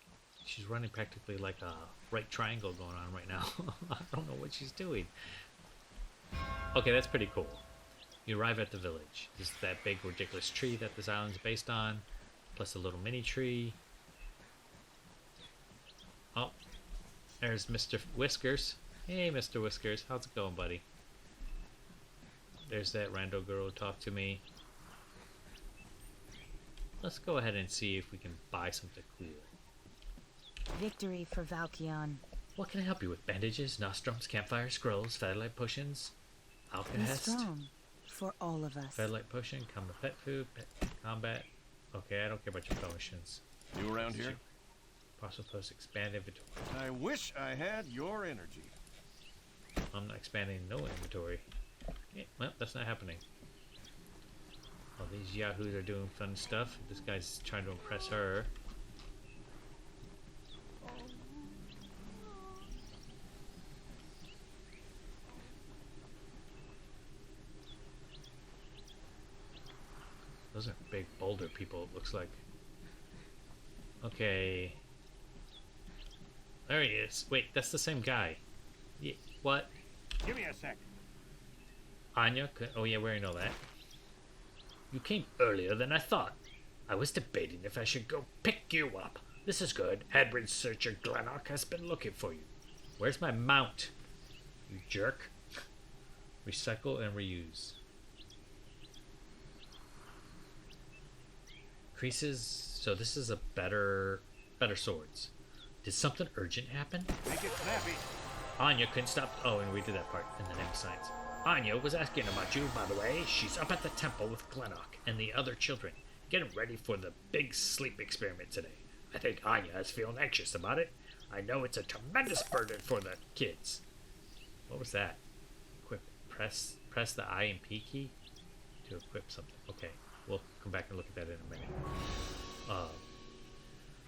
She's running practically like a right triangle going on right now. I don't know what she's doing. Okay, that's pretty cool. You arrive at the village. This is that big ridiculous tree that this island's based on, plus a little mini tree. Oh, there's Mr. Whiskers. Hey, Mr. Whiskers, how's it going, buddy? There's that rando girl who talked to me. Let's go ahead and see if we can buy something cool. Victory for Valkion. What can I help you with? Bandages, nostrums, campfire, scrolls, featherlight potions, Be alkahest, strong for all of us. featherlight potion, come with pet food, pet combat. Okay, I don't care about your potions. You around here? Parcel post, expand inventory. I wish I had your energy. I'm not expanding no inventory. Yeah, well, that's not happening. Oh, these yahoos are doing fun stuff. This guy's trying to impress her. Those are big boulder people, it looks like. Okay. There he is. Wait, that's the same guy. Yeah, what? Give me a sec. Anya? Oh yeah, we already know that. You came earlier than I thought. I was debating if I should go pick you up. This is good. Head researcher Glennock has been looking for you. Where's my mount? You jerk. Recycle and reuse. Increases. So this is a better swords. Did something urgent happen? Make it snappy. Anya couldn't stop. Oh, and we did that part in the name science. Anya was asking about you, by the way. She's up at the temple with Glennock and the other children, getting ready for the big sleep experiment today. I think Anya is feeling anxious about it. I know it's a tremendous burden for the kids. What was that? Equip. Press the I and P key to equip something. Okay, we'll come back and look at that in a minute.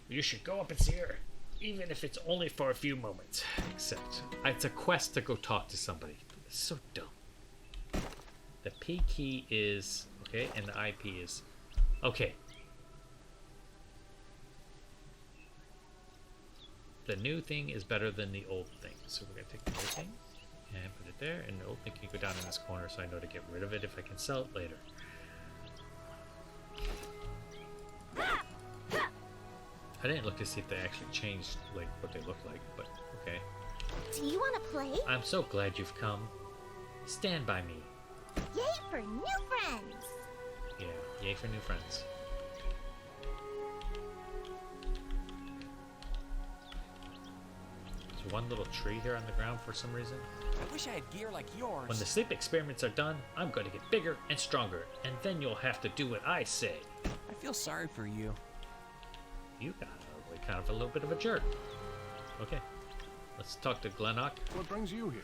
You should go up and see her, even if it's only for a few moments. Except it's a quest to go talk to somebody. It's so dumb. The P key is okay, and the IP is okay. The new thing is better than the old thing, so we're gonna take the new thing and put it there, and the old thing can go down in this corner, so I know to get rid of it if I can sell it later. I didn't look to see if they actually changed like what they look like, but okay. Do you want to play? I'm so glad you've come. Stand by me. Yay for new friends! Yeah, yay for new friends. There's one little tree here on the ground for some reason. I wish I had gear like yours. When the sleep experiments are done, I'm going to get bigger and stronger, and then you'll have to do what I say. I feel sorry for you. You got like kind of a little bit of a jerk. Okay, let's talk to Glennock. What brings you here?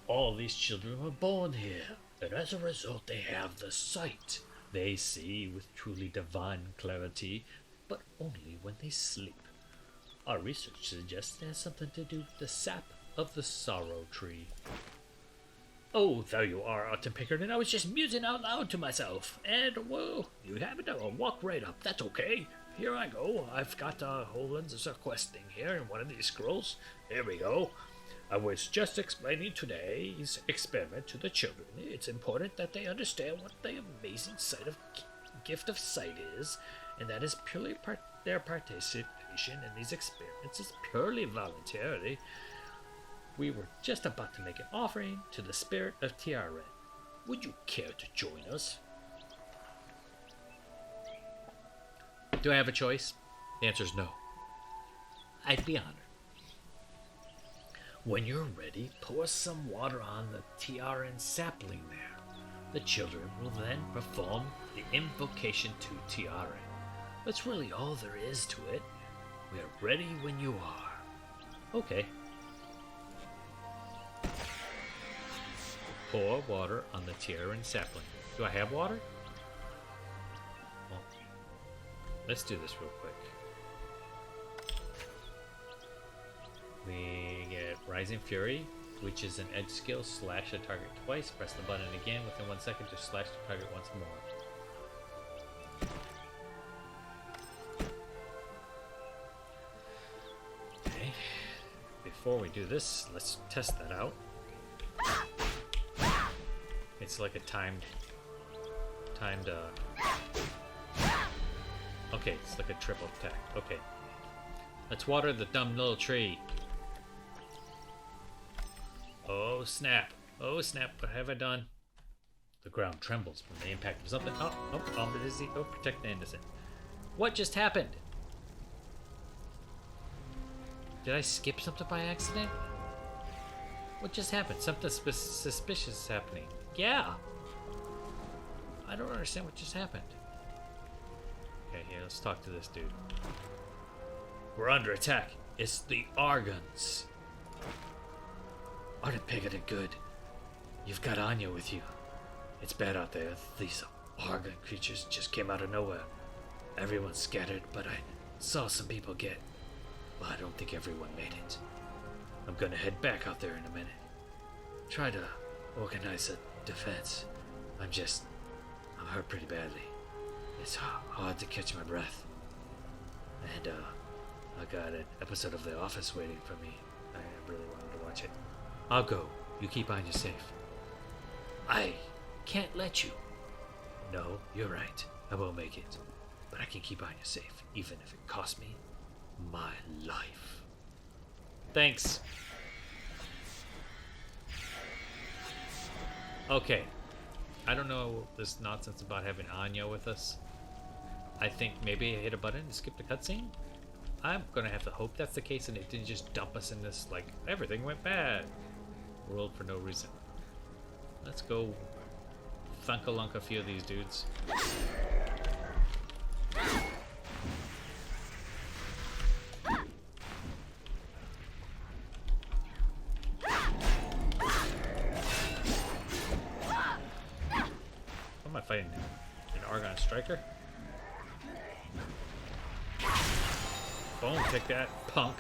All these children were born here, and as a result they have the sight. They see with truly divine clarity, but only when they sleep. Our research suggests it has something to do with the sap of the sorrow tree. Oh, there you are, Autumn Pinkerton. I was just musing out loud to myself. And, whoa, you happen to walk right up. That's okay. Here I go. I've got a whole Lenses of Quest thing here in one of these scrolls. Here we go. I was just explaining today's experiment to the children. It's important that they understand what the amazing gift of sight is, and that is purely their participation in these experiments is purely voluntary. We were just about to make an offering to the spirit of TERA. Would you care to join us? Do I have a choice? The answer is no. I'd be honored. When you're ready, pour some water on the TERA sapling there. The children will then perform the invocation to TERA. That's really all there is to it. We're ready when you are. Okay. Pour water on the TERA sapling. Do I have water? Well, let's do this real quick. We get Rising Fury, which is an edge skill. Slash a target twice. Press the button again within 1 second to slash the target once more. Okay. Before we do this, let's test that out. It's like a timed. Okay, it's like a triple attack. Okay. Let's water the dumb little tree. Oh snap! Oh snap! What have I done? The ground trembles from the impact of something. Oh, protect the innocent. What just happened? Did I skip something by accident? What just happened? Something suspicious is happening. Yeah. I don't understand what just happened. Okay, here, let's talk to this dude. We're under attack. It's the Argons. Aren't Peggy good? You've got Anya with you. It's bad out there. These Argon creatures just came out of nowhere. Everyone's scattered, but I saw some people get... Well, I don't think everyone made it. I'm gonna head back out there in a minute. Try to organize a defense. I'm hurt pretty badly. It's hard to catch my breath. And, I got an episode of The Office waiting for me. I really wanted to watch it. I'll go. You keep Anya safe. I can't let you. No, you're right. I won't make it. But I can keep Anya safe, even if it costs me my life. Thanks. Okay. I don't know this nonsense about having Anya with us. I think maybe I hit a button to skip the cutscene. I'm gonna have to hope that's the case and it didn't just dump us in this, like, everything went bad world for no reason. Let's go thunk-a-lunk a few of these dudes. What am I fighting now? An Argon Striker? Boom, take that, punk.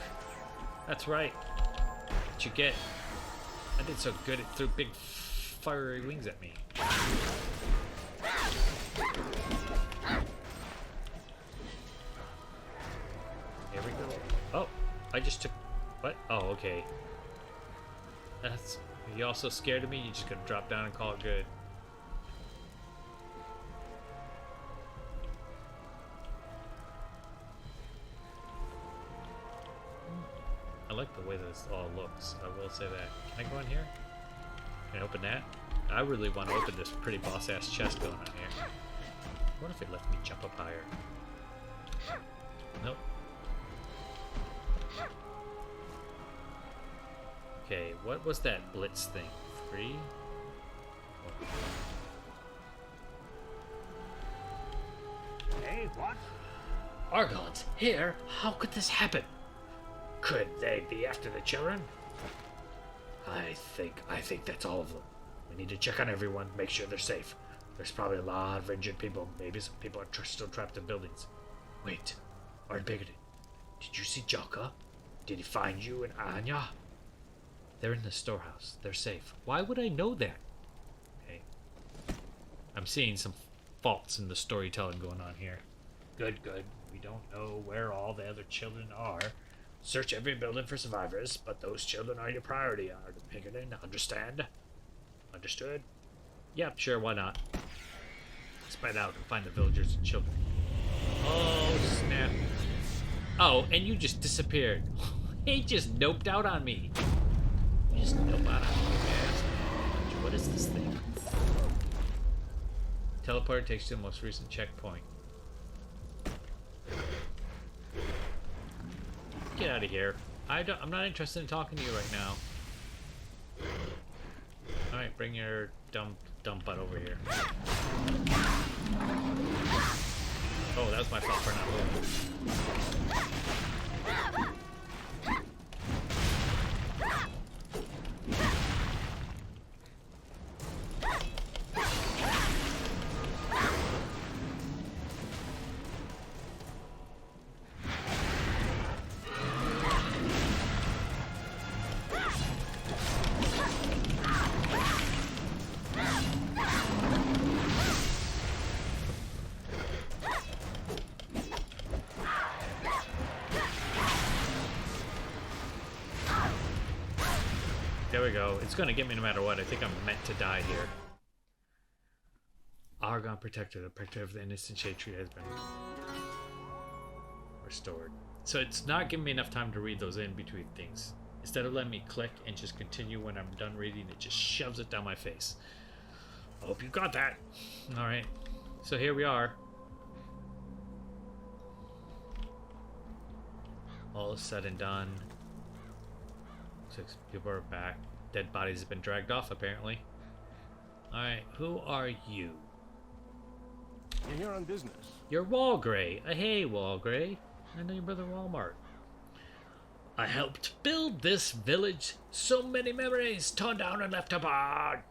That's right. What you get? I did so good it threw big fiery wings at me. Here we go. Oh, I just took... What? Oh, okay. That's... You also scared of me? You're just gonna drop down and call it good. I like the way this all looks. I will say that. Can I go in here? Can I open that? I really want to open this pretty boss-ass chest going on here. What if it lets me jump up higher? Nope. Okay, what was that blitz thing? 3? Hey, what? Argons here? How could this happen? Could they be after the children? I think that's all of them. We need to check on everyone, make sure they're safe. There's probably a lot of injured people. Maybe some people are still trapped in buildings. Wait, Art Bigoted, did you see Joka? Did he find you and Anya? They're in the storehouse. They're safe. Why would I know that? Okay. I'm seeing some faults in the storytelling going on here. Good, good. We don't know where all the other children are. Search every building for survivors, but those children are your priority, Pinkerton. Understand? Understood? Yep, sure, why not? Spread out and find the villagers and children. Oh, snap. Oh, and you just disappeared. He just noped out on me. You just nope out on me, man. What is this thing? Teleporter takes you to the most recent checkpoint. Get out of here. I'm not interested in talking to you right now. Alright, bring your dumb butt over here. Oh, that was my fault for not moving. There we go. It's gonna get me no matter what. I think I'm meant to die here. Argon Protector, the protector of the innocent shade tree has been restored. So it's not giving me enough time to read those in between things. Instead of letting me click and just continue when I'm done reading, it just shoves it down my face. I hope you got that. Alright. So here we are. All said and done. 6 people are back. Dead bodies have been dragged off, apparently. Alright, who are you? You're here on business. You're Walgray. Hey, Walgray. I know your brother Walmart. I helped build this village. So many memories torn down and left apart.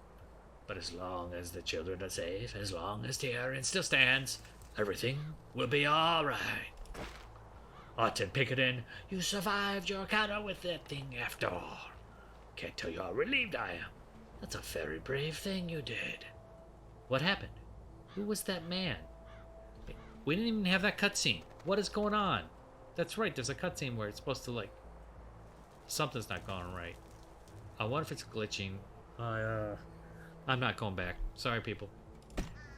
But as long as the children are safe, as long as TERA still stands, everything will be alright. Arton Pinkerton, you survived your encounter with that thing after all. Can't tell you how relieved I am. That's a very brave thing you did. What happened? Who was that man? We didn't even have that cutscene. What is going on? That's right, there's a cutscene where it's supposed to, like... Something's not going right. I wonder if it's glitching. I'm not going back. Sorry, people.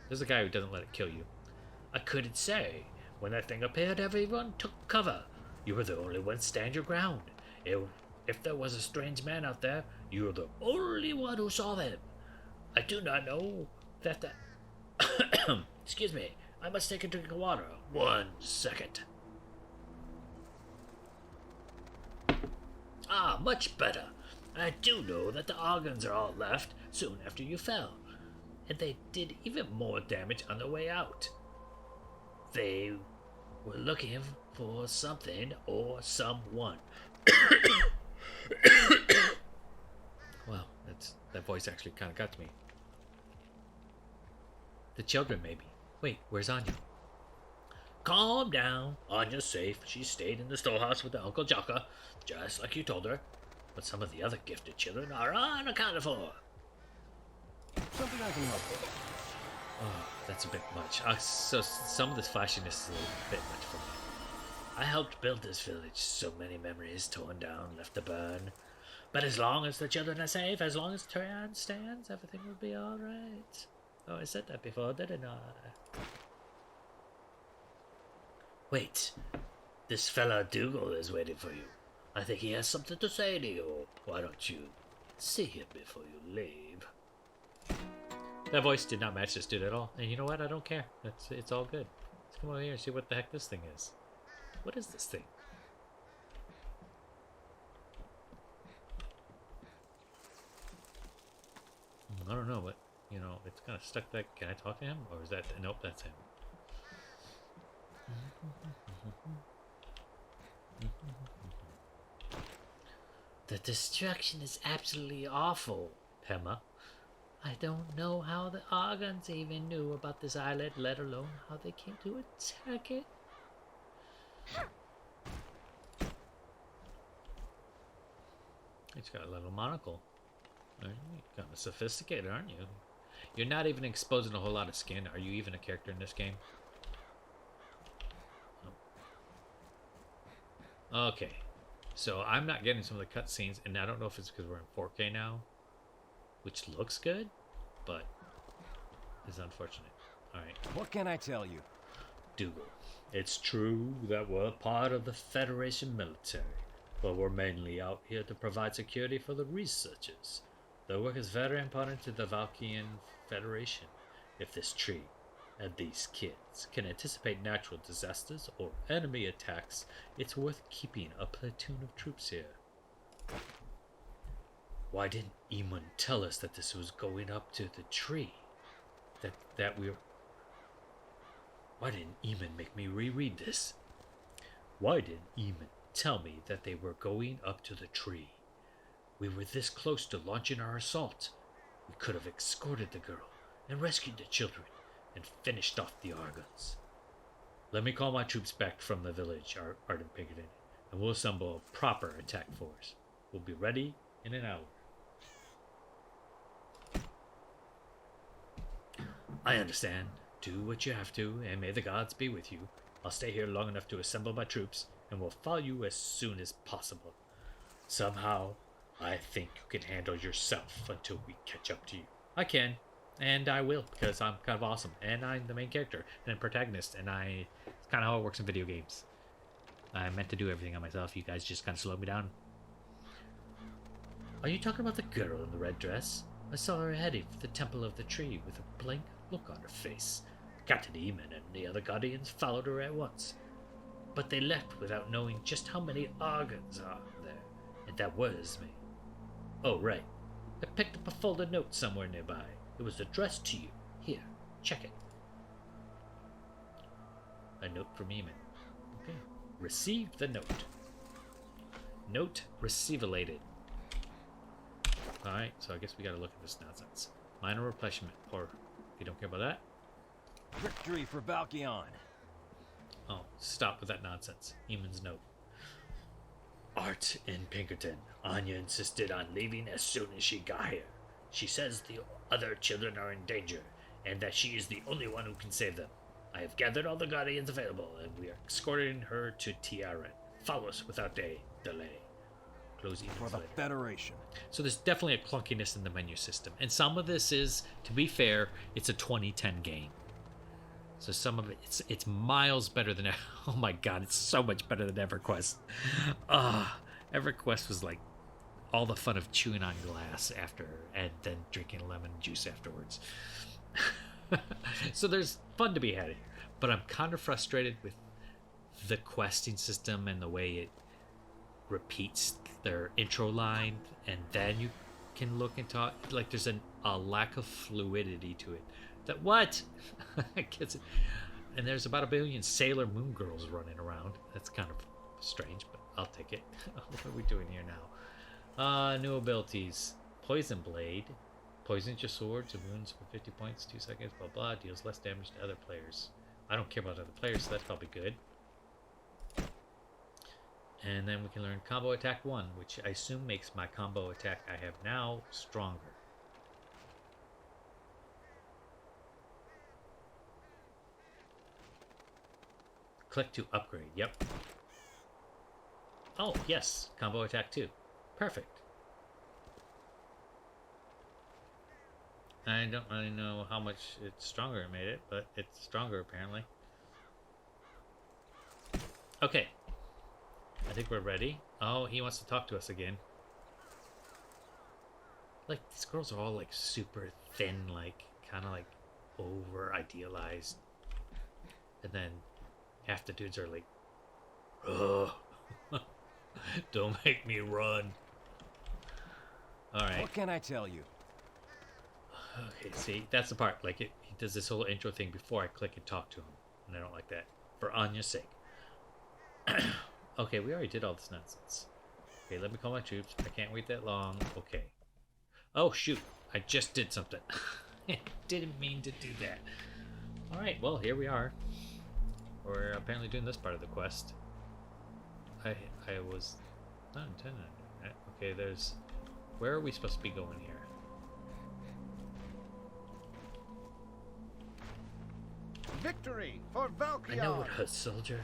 There's a guy who doesn't let it kill you. I couldn't say. When that thing appeared, everyone took cover. You were the only one to stand your ground. If there was a strange man out there, you were the only one who saw them. I do not know that the... Excuse me. I must take a drink of water. 1 second. Ah, much better. I do know that the organs are all left soon after you fell. And they did even more damage on the way out. They were looking for something or someone. Well, that voice actually kind of got to me. The children, maybe. Wait, where's Anya? Calm down. Anya's safe. She stayed in the storehouse with the Uncle Jocka, just like you told her. But some of the other gifted children are unaccounted for. Something I can help with. Oh, that's a bit much. So some of this flashiness is a bit much for me. I helped build this village. So many memories torn down, left to burn. But as long as the children are safe, as long as TERA stands, everything will be alright. Oh, I said that before, didn't I? Wait. This fella Dougal is waiting for you. I think he has something to say to you. Why don't you see him before you leave? That voice did not match this dude at all. And you know what? I don't care. It's all good. Let's come over here and see what the heck this thing is. What is this thing? I don't know, but, you know, it's kind of stuck there. Can I talk to him? Or is that... Nope, that's him. The destruction is absolutely awful, Pema. I don't know how the Argons even knew about this islet, let alone how they came to attack it. He's got a little monocle. You're kind of sophisticated, aren't you? You're not even exposing a whole lot of skin. Are you even a character in this game? Oh. Okay. So I'm not getting some of the cutscenes, and I don't know if it's because we're in 4K now, which looks good, but is unfortunate. All right. What can I tell you? Dougal, it's true that we're part of the Federation military, but we're mainly out here to provide security for the researchers. Their work is very important to the Valkyrian Federation. If this tree and these kids can anticipate natural disasters or enemy attacks, it's worth keeping a platoon of troops here. Why didn't Eamon tell us that this was going up to the tree? Why didn't Eamon make me reread this? Why didn't Eamon tell me that they were going up to the tree? We were this close to launching our assault. We could have escorted the girl and rescued the children and finished off the Argons. Let me call my troops back from the village, Arden Pinkerton, and we'll assemble a proper attack force. We'll be ready in an hour. I understand. Do what you have to, and may the gods be with you. I'll stay here long enough to assemble my troops, and will follow you as soon as possible. Somehow, I think you can handle yourself until we catch up to you. I can, and I will, because I'm kind of awesome, and I'm the main character and protagonist, and it's kind of how it works in video games. I meant to do everything on myself. You guys just kind of slowed me down. Are you talking about the girl in the red dress? I saw her heading for the Temple of the Tree with a blank look on her face. Captain Eamon and the other Guardians followed her at once, but they left without knowing just how many Argons are there, and that worries me. Oh, right. I picked up a folded note somewhere nearby. It was addressed to you. Here, check it. A note from Eamon. Okay. Received the note. Note receivalated. Alright, so I guess we gotta look at this nonsense. Minor replenishment, or if you don't care about that. Victory for Valkyrian. Oh, stop with that nonsense. Eamon's note. Art in Pinkerton. Anya insisted on leaving as soon as she got here. She says the other children are in danger, and that she is the only one who can save them. I have gathered all the Guardians available, and we are escorting her to TERA. Follow us without delay. Close For the later. Federation. So there's definitely a clunkiness in the menu system, and some of this is, to be fair, it's a 2010 game. So some of it's miles better than oh my god, it's so much better than EverQuest. EverQuest was like all the fun of chewing on glass after and then drinking lemon juice afterwards. So there's fun to be had here, but I'm kind of frustrated with the questing system and the way it repeats their intro line and then you can look and talk. Like there's a lack of fluidity to it. That what? Gets it. And there's about 1 billion Sailor Moon girls running around. That's kind of strange, but I'll take it. What are we doing here now? New abilities. Poison Blade. Poisons your swords and wounds for 50 points, 2 seconds, blah blah. Deals less damage to other players. I don't care about other players, so that's probably good. And then we can learn Combo Attack 1, which I assume makes my combo attack I have now stronger. Click to upgrade. Yep. Oh, yes. Combo attack 2. Perfect. I don't really know how much it's stronger it made it, but it's stronger apparently. Okay. I think we're ready. Oh, he wants to talk to us again. Like, these girls are all like super thin, like kind of like over idealized. And then half the dudes are like, ugh. Don't make me run. Alright. What can I tell you? Okay, see, that's the part. Like, he does this whole intro thing before I click and talk to him. And I don't like that. For Anya's sake. Okay, we already did all this nonsense. Okay, let me call my troops. I can't wait that long. Okay. Oh, shoot. I just did something. I didn't mean to do that. Alright, well, here we are. We're apparently doing this part of the quest. I was not intending on doing that. Okay, there's... Where are we supposed to be going here? Victory for I Valkyrian. know it hurts, soldier,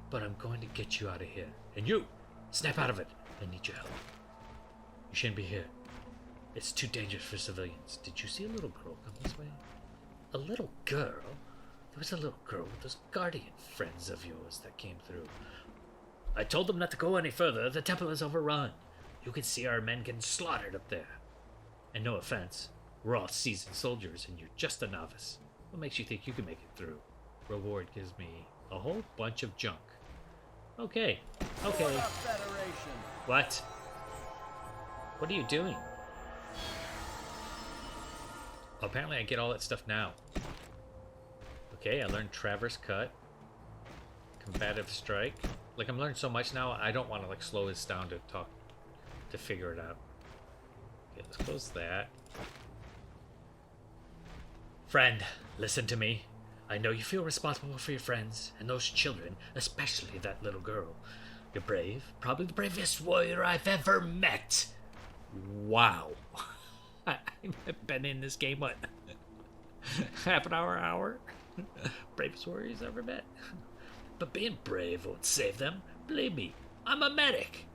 but I'm going to get you out of here. And you, Snap out of it. I need your help. You shouldn't be here. It's too dangerous for civilians. Did you see a little girl come this way? A little girl? There was a little girl with those guardian friends of yours that came through. I told them not to go any further. The temple is overrun. You can see our men getting slaughtered up there. And no offense, we're all seasoned soldiers and you're just a novice. What makes you think you can make it through? Reward gives me a whole bunch of junk. Okay. What? What are you doing? Apparently I get all that stuff now. Okay, I learned Traverse Cut. Combative Strike. Like, I'm learning so much now, I don't want to, like, slow this down to figure it out. Okay, let's close that. Friend, listen to me. I know you feel responsible for your friends, and those children, especially that little girl. You're brave, probably the bravest warrior I've ever met. Wow. I've been in this game, what? Half an hour? Bravest warriors ever met? But being brave won't save them. Believe me, I'm a medic.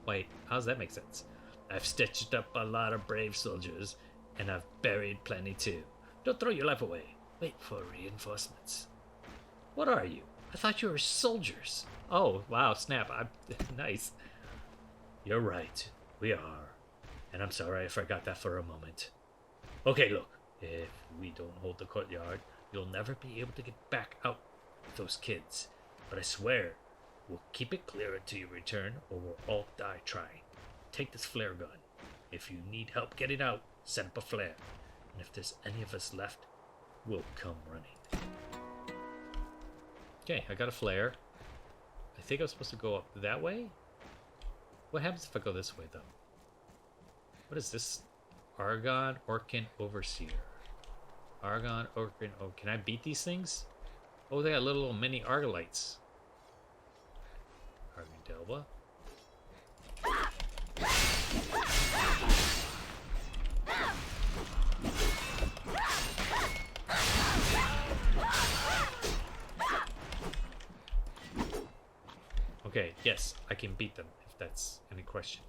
Wait, how does that make sense? I've stitched up a lot of brave soldiers, and I've buried plenty too. Don't throw your life away. Wait for reinforcements. What are you? I thought you were soldiers. Oh, wow, snap. Nice. You're right. We are. And I'm sorry I forgot that for a moment. Okay, look. If we don't hold the courtyard, you'll never be able to get back out with those kids. But I swear, we'll keep it clear until you return, or we'll all die trying. Take this flare gun. If you need help getting out, set up a flare. And if there's any of us left, we'll come running. Okay, I got a flare. I think I'm supposed to go up that way? What happens if I go this way, though? What is this? Argon Orkin Overseer. Argon Orkin... Oh, can I beat these things? Oh, they got little mini Argolites. Argon Delva. Okay, yes, I can beat them, if that's any question.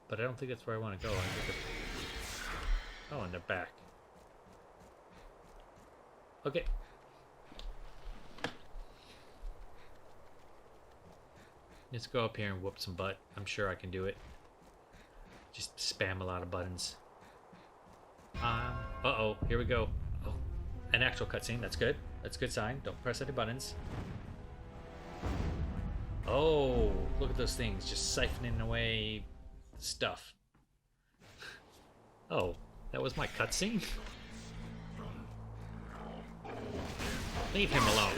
But I don't think that's where I want to go. Oh, and they're back. Okay. Let's go up here and whoop some butt. I'm sure I can do it. Just spam a lot of buttons. Uh-oh, here we go. Oh, an actual cutscene. That's good. That's a good sign. Don't press any buttons. Oh, look at those things. Just siphoning away stuff. Oh, that was my cutscene? Leave him alone.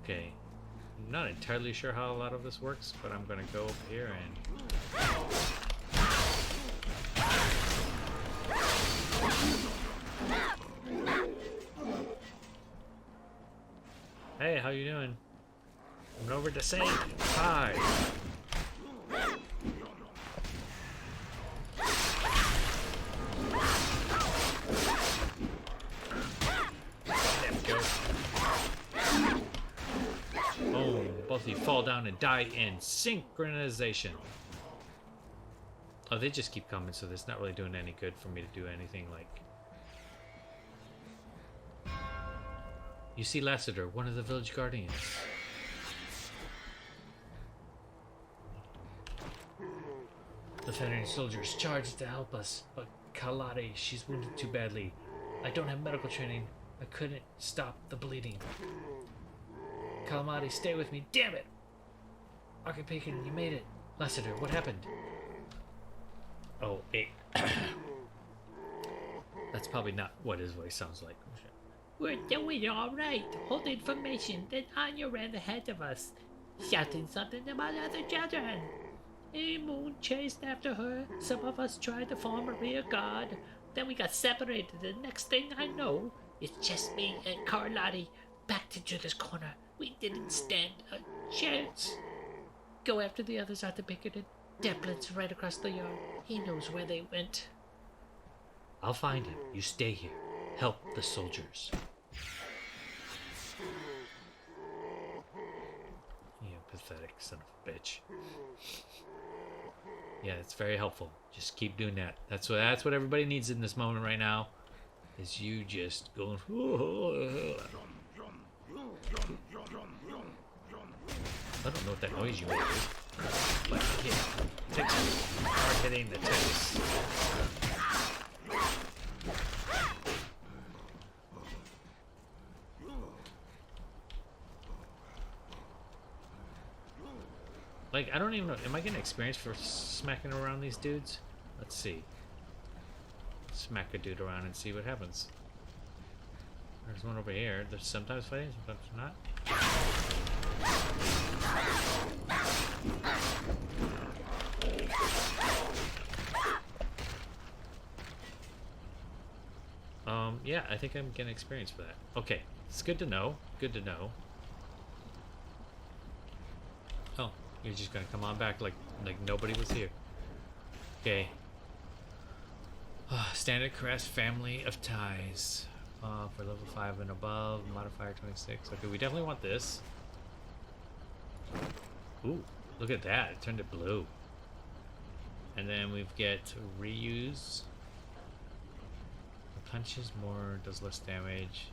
Okay. I'm not entirely sure how a lot of this works, but I'm gonna go up here and... Hey, how you doing? Coming over to say hi. There we go. Boom. Both of you fall down and die in synchronization. Oh, they just keep coming, so that's not really doing any good for me to do anything like... You see Lassiter, one of the village guardians. The Fenrir soldiers charged to help us, but Kalade, she's wounded too badly. I don't have medical training. I couldn't stop the bleeding. Kalamati, stay with me. Damn it! Archipacon, you made it. Lassiter, what happened? Oh, that's probably not what his voice sounds like. We're doing all right. Hold information. Then Anya ran ahead of us, shouting something about other children. A moon chased after her. Some of us tried to form a rear guard. Then we got separated. The next thing I know, it's just me and Carlotti backed into this corner. We didn't stand a chance. Go after the others at the Bickerton. Deplin's right across the yard. He knows where they went. I'll find him. You stay here. Help the soldiers. You pathetic son of a bitch. Yeah, it's very helpful. Just keep doing that. That's what everybody needs in this moment right now. Is you just going. I don't know what that noise you made. Like, yeah, ticks. Hard hitting the ticks. Like, I don't even know. Am I getting experience for smacking around these dudes? Let's see. Smack a dude around and see what happens. There's one over here. There's sometimes fighting, sometimes not. Yeah, I think I'm getting experience for that. Okay, it's good to know. Good to know. Oh, you're just gonna come on back like nobody was here. Okay. Standard crest family of ties. For level 5 and above, modifier 26. Okay, we definitely want this. Ooh, look at that. It turned it blue. And then we get reuse. Punches more, does less damage.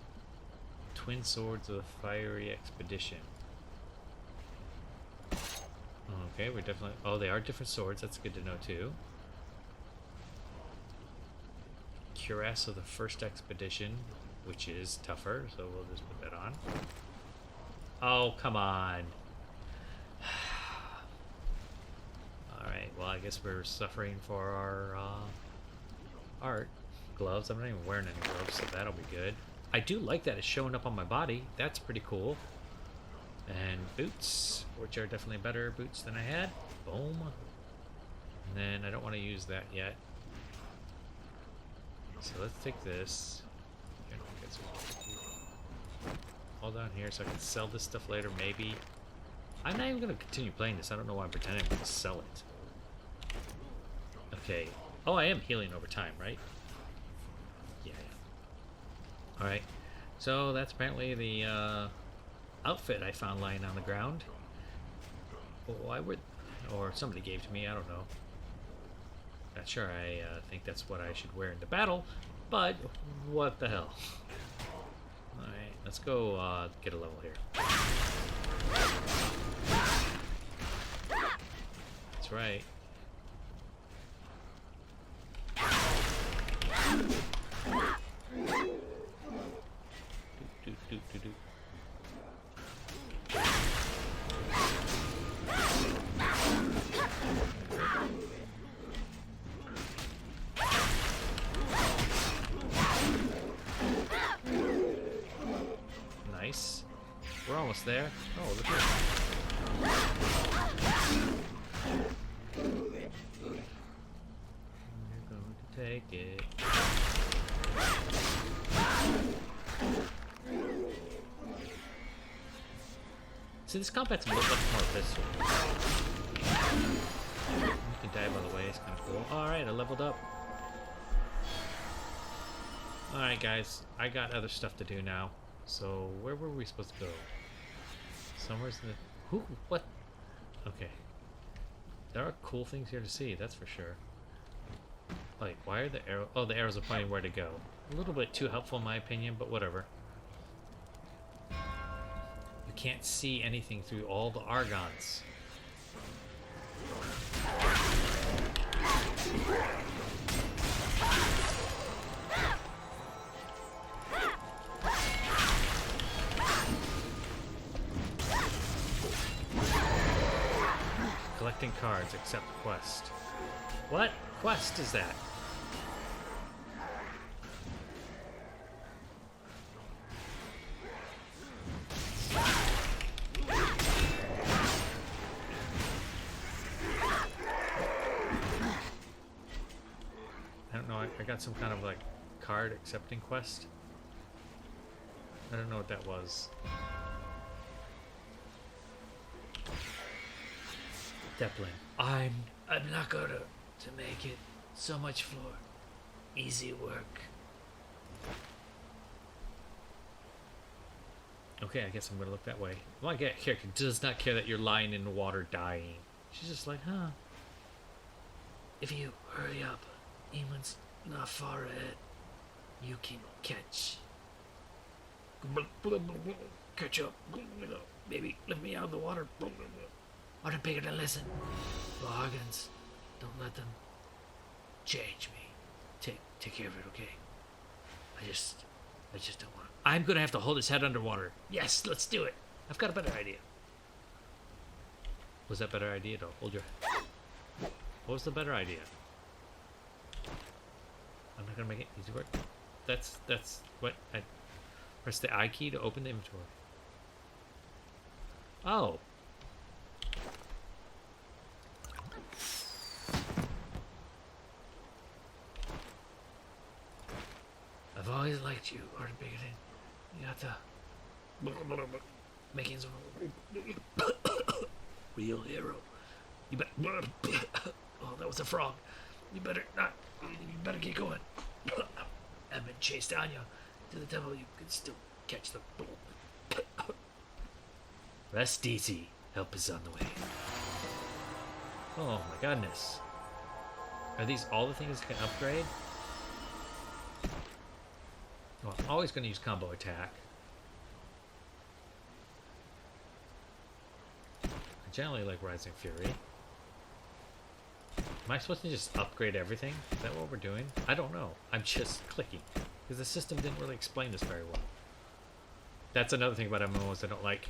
Twin swords of the fiery expedition. Okay, we're definitely. Oh, they are different swords. That's good to know too. Cuirass of the first expedition, which is tougher, so we'll just put that on. Oh, come on. Alright, well, I guess we're suffering for our art. Gloves. I'm not even wearing any gloves, so that'll be good. I do like that it's showing up on my body. That's pretty cool. And boots, which are definitely better boots than I had. Boom. And then I don't want to use that yet. So let's take this. All down here so I can sell this stuff later, maybe. I'm not even going to continue playing this. I don't know why I'm pretending I'm going to sell it. Okay. Oh, I am healing over time, right? Yeah. Alright. So that's apparently the outfit I found lying on the ground. Why would... Or somebody gave to me, I don't know. Not sure I think that's what I should wear into battle, but what the hell. Alright, let's go get a level here. That's right. Do. Nice. We're almost there. Oh, look at it. We're going to take it. See, this combat's a little much more visceral. You can dive by the way, it's kind of cool. Alright, I leveled up. Alright, guys, I got other stuff to do now. So, where were we supposed to go? Somewhere's in the... Who? What? Okay. There are cool things here to see, that's for sure. Like, why are the arrows... Oh, the arrows are pointing where to go. A little bit too helpful in my opinion, but whatever. You can't see anything through all the argons. Collecting cards, accept quest. What quest is that? I don't know, I got some kind of like card accepting quest. I don't know what that was. Deplin. I'm I'm not gonna to make it so much for easy work. Okay, I guess I'm gonna look that way. My character does not care that you're lying in the water dying. She's just like, huh. If you hurry up, Eamon's not far ahead. You can catch. Catch up. Maybe let me out of the water. Arden Pinkerton, listen. Bargains. Don't let them change me. Take care of it, okay? I just don't want. I'm gonna have to hold his head underwater. Yes, let's do it. I've got a better idea. Was that better idea to hold your... What was the better idea? I'm not gonna make it easy work. That's what I press the I key to open the inventory. Oh. I've always liked you, Arden Pinkerton. You got the makings of a real hero. You better. Oh, that was a frog. You better not. You better get going. I've been chased down you to the temple. You can still catch the. Rest easy. Help is on the way. Oh my goodness. Are these all the things that can upgrade? Well, I'm always going to use combo attack. I generally like Rising Fury. Am I supposed to just upgrade everything? Is that what we're doing? I don't know. I'm just clicking. Because the system didn't really explain this very well. That's another thing about MMOs I don't like.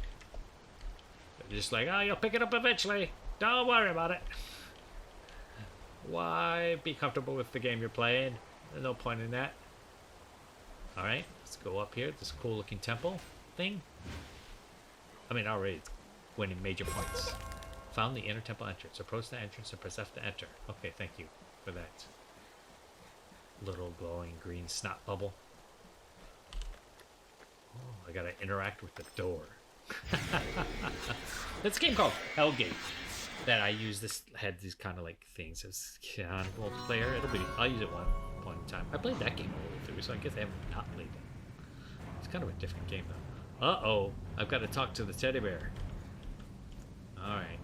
They're just like, oh, you'll pick it up eventually. Don't worry about it. Why be comfortable with the game you're playing? There's no point in that. Alright, let's go up here. This cool looking temple thing. I mean, already it's winning major points. Found the inner temple entrance. Approach the entrance and press F to enter. Okay, thank you for that. Little glowing green snot bubble. Oh, I gotta interact with the door. It's a game called Hellgate that I use. This had these kind of like things as multiplayer. I'll use it one point in time. I played that game all the way through, so I guess I haven't not played it. It's kind of a different game though. Uh-oh, I've got to talk to the teddy bear. Alright.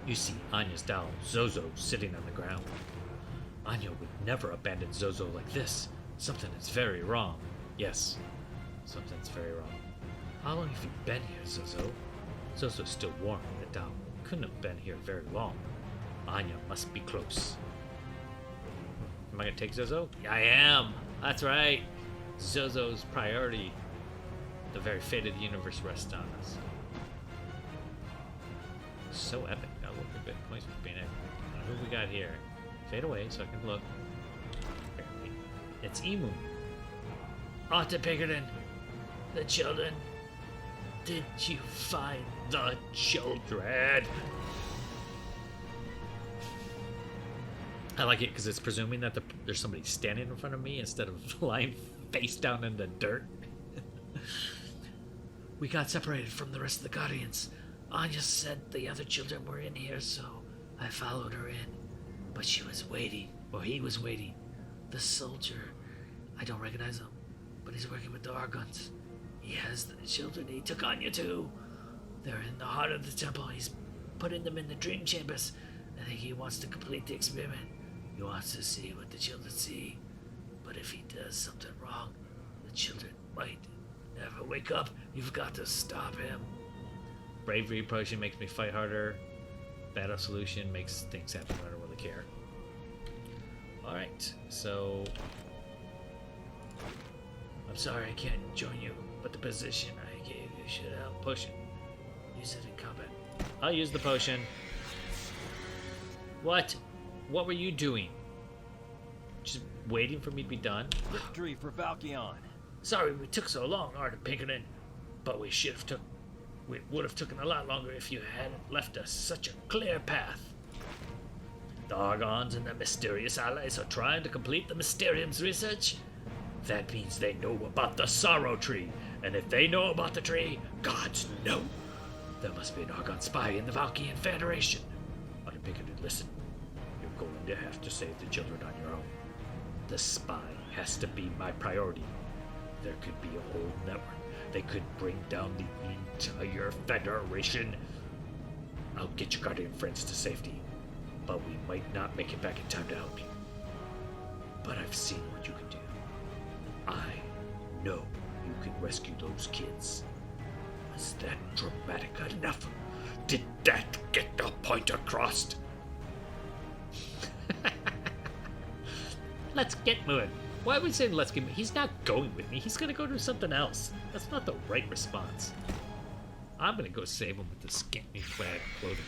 You see Anya's doll, Zozo, sitting on the ground. Anya would never abandon Zozo like this. Something is very wrong. Yes, something's very wrong. How long have you been here, Zozo? Zozo's still warm in the doll. Couldn't have been here very long. Anya must be close. Am I gonna take Zozo? Yeah, I am. That's right. Zozo's priority. The very fate of the universe rests on us. So epic. Got a little bit of points for being epic. Now, who we got here? Fade away so I can look. Apparently, it's Emu. Arden Pinkerton, the children. Did you find the children? I like it because it's presuming that there's somebody standing in front of me instead of lying face down in the dirt. We got separated from the rest of the Guardians. Anya said the other children were in here, so I followed her in. But she was waiting, or he was waiting. The soldier, I don't recognize him, but he's working with the Argons. He has the children. He took Anya too. They're in the heart of the temple. He's putting them in the dream chambers. I think he wants to complete the experiment. He wants to see what the children see. But if he does something wrong, the children might never wake up. You've got to stop him. Bravery potion makes me fight harder. Battle solution makes things happen. I don't really care. Alright, so... I'm sorry I can't join you, but the position I gave you should help. Potion. Use it in combat. I'll use the potion. What? What were you doing? Just waiting for me to be done? Victory for Valkion. Sorry we took so long, Arden Pinkerton, but we would have taken a lot longer if you hadn't left us such a clear path. The Argons and their mysterious allies are trying to complete the Mysterium's research. That means they know about the Sorrow Tree, and if they know about the tree, gods know. There must be an Argon spy in the Valkyrian Federation. Pinkerton, listen. You're going to have to save the children on your own. The spy has to be my priority. There could be a whole network. They could bring down the entire Federation. I'll get your guardian friends to safety, but we might not make it back in time to help you. But I've seen what you can do. I know you can rescue those kids. Was that dramatic enough? Did that get the point across? Let's get moving. Why are we saying let's get moving? He's not going with me. He's gonna go do something else. That's not the right response. I'm gonna go save him with the skimpy clad clothing.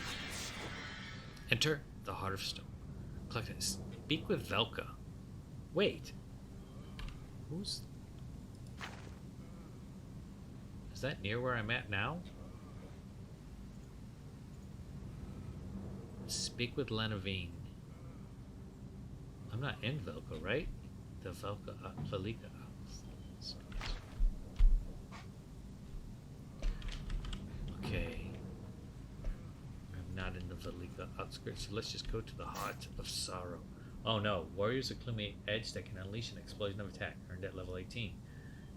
Enter the Heart of Stone. Collect it. Speak with Velka. Wait. Who's... Is that near where I'm at now? Speak with Lenavine. I'm not in Velka, right? The Velka, Velika. Okay. I'm not in the Velika outskirts, so let's just go to the Heart of Sorrow. Oh no, warriors of Gloomy Edge that can unleash an explosion of attack, earned at level 18.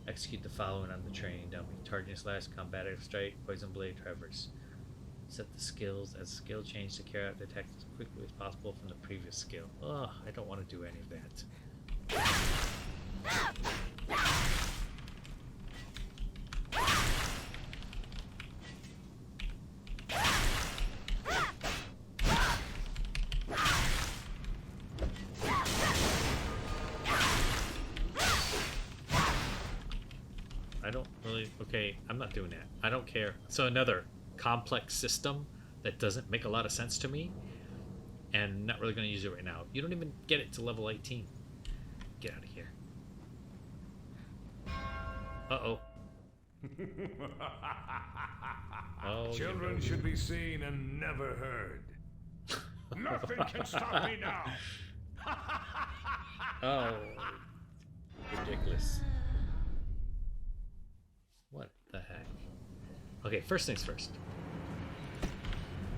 Execute the following on the training dummy. Targeting slash, combative strike, poison blade, traverse. Set the skills as a skill change to carry out the attack as quickly as possible from the previous skill. Ugh, I don't want to do any of that. I don't really... Okay, I'm not doing that. I don't care. So another complex system that doesn't make a lot of sense to me, and not really going to use it right now. You don't even get it to level 18. Get out of here. Uh-oh. Oh, Children should be seen and never heard. Nothing can stop me now. Oh, ridiculous. What the heck? Okay, first things first.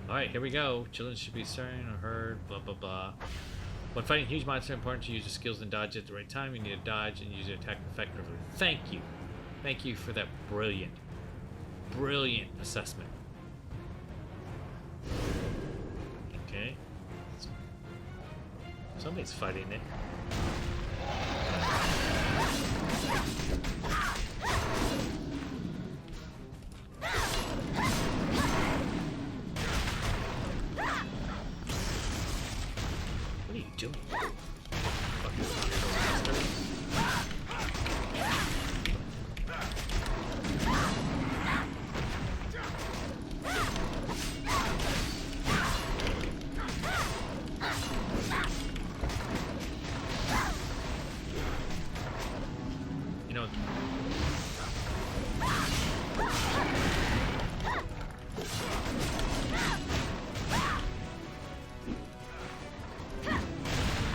Alright, here we go. Children should be certain or heard, blah blah blah. When fighting huge monsters, it's important to use your skills and dodge at the right time. You need to dodge and use your attack effectively. Thank you. Thank you for that brilliant, brilliant assessment. Okay. Somebody's fighting it. What are you doing? Fucking monster. You know,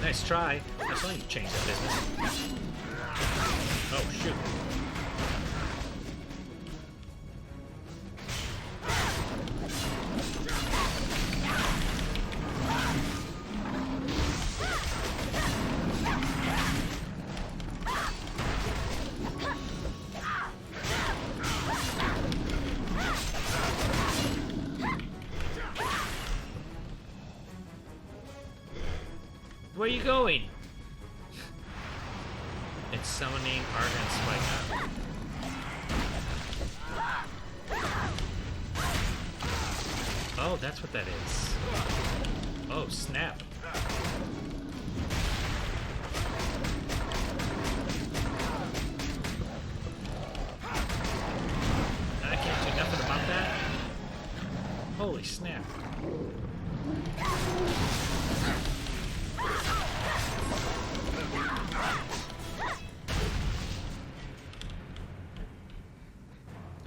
nice try. I saw you change that business. Oh shoot. Where are you going? It's summoning Argon Spike. Oh, that's what that is. Oh, snap. I can't do nothing about that. Holy snap.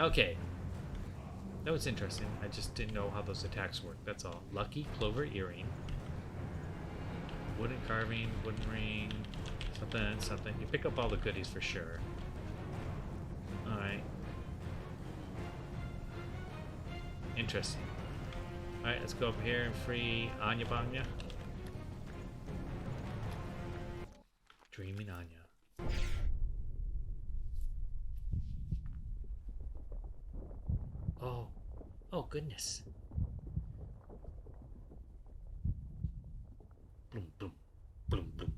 Okay. That was interesting. I just didn't know how those attacks work. That's all. Lucky Clover Earring. Wooden carving, wooden ring, something, something. You pick up all the goodies for sure. Alright. Interesting. Alright, let's go over here and free Anya Banya. Dreaming Anya. Oh. Oh, goodness. Boom, boom, boom, boom.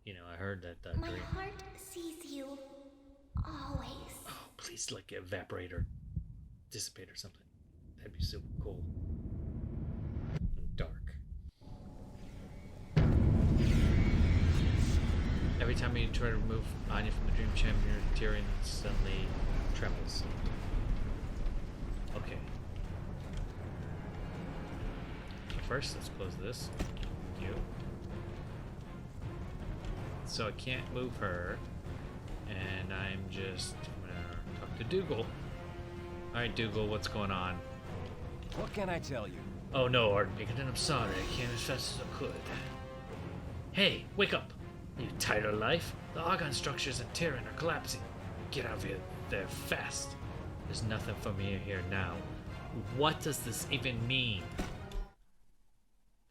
You know, I heard that My dream. heart sees you. Always. Oh, please, like, evaporate or dissipate or something. That'd be super cool. And dark. Every time you try to remove Anya from the dream chamber, Tyrion suddenly trembles. Okay. First, let's close this. Thank you. So I can't move her. And I'm gonna talk to Dougal. Alright, Dougal, what's going on? What can I tell you? Oh no, Ardenbiggin, I'm sorry. I came as fast as I could. Hey, wake up! You tired of life? The Argon structures in Tyrion are collapsing. Get out of here there fast. There's nothing for me here now. What does this even mean?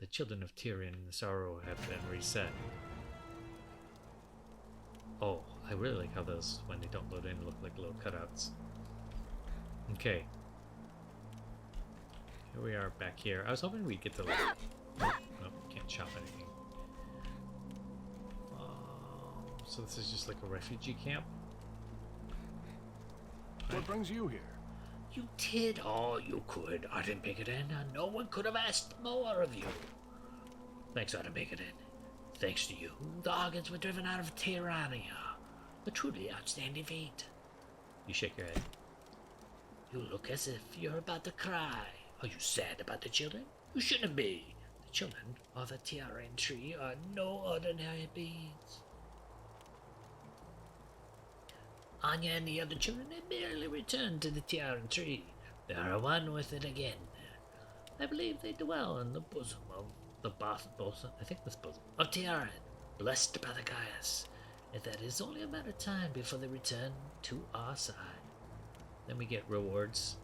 The children of Tyrion and the Sorrow have been reset. Oh, I really like how those, when they don't load in, look like little cutouts. Okay. Here we are back here. I was hoping we'd get to like... Nope, can't chop anything. So this is just like a refugee camp? What brings you here? You did all you could, Ardenbiggin, and no one could have asked more of you. Thanks, Ardenbiggin. Thanks to you, the Argons were driven out of Tyrannia. A truly outstanding feat. You shake your head. You look as if you're about to cry. Are you sad about the children? You shouldn't be. The children of the Tiaran tree are no ordinary beings. Anya and the other children have barely returned to the Tiaran tree. They are one with it again. I believe they dwell in the bosom of the bosom, I think this bosom, of Tiaran, blessed by the Gaius, and that is only a matter of time before they return to our side. Then we get rewards,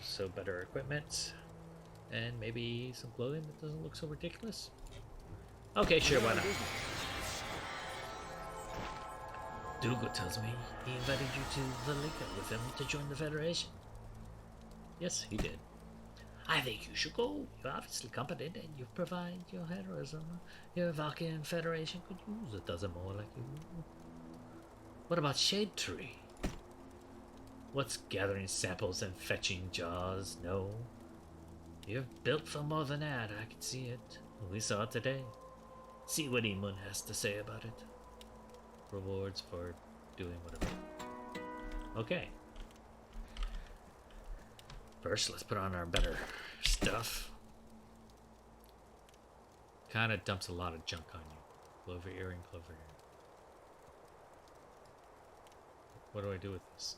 so better equipment, and maybe some clothing that doesn't look so ridiculous. Okay, sure, why not? Dougal tells me he invited you to the Liga with him to join the Federation. Yes, he did. I think you should go. You're obviously competent and you provide your heroism. Your Valkyrian Federation could use a dozen more like you. What about Shade Tree? What's gathering samples and fetching jars? No. You're built for more than that, I can see it. We saw it today. See what Eamon has to say about it. Rewards for doing whatever. Okay. First, let's put on our better stuff. Kind of dumps a lot of junk on you. Clover earring, clover earring. What do I do with this?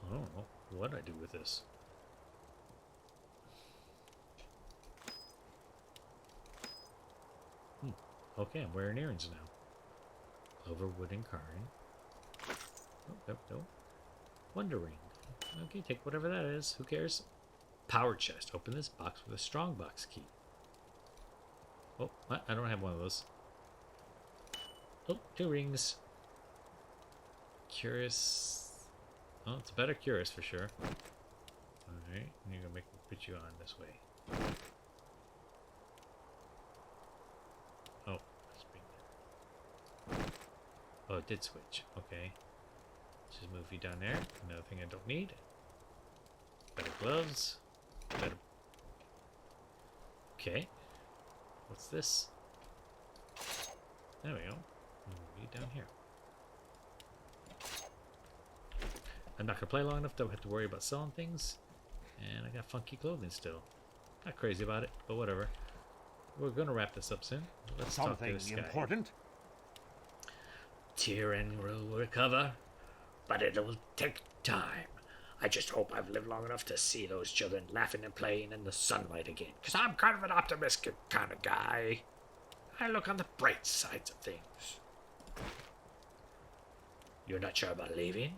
I don't know what I do with this. Okay, I'm wearing earrings now. Clover, wood, and carving. Oh, no. Wonder ring. Okay, take whatever that is. Who cares? Power chest. Open this box with a strong box key. Oh, what? I don't have one of those. Oh, 2 rings. Curious. Oh, it's a better curious for sure. Alright, you're gonna put you on this way. Oh, let's bring that. Oh, it did switch. Okay. Just move you down there. Another thing I don't need. Better gloves. Better. Okay. What's this? There we go. Move you down here. I'm not gonna play long enough to have to worry about selling things. And I got funky clothing still. Not crazy about it, but whatever. We're gonna wrap this up soon. Let's talk to this guy. Something important? Tyrion will recover, but it'll take time. I just hope I've lived long enough to see those children laughing and playing in the sunlight again, because I'm kind of an optimistic kind of guy. I look on the bright sides of things. You're not sure about leaving?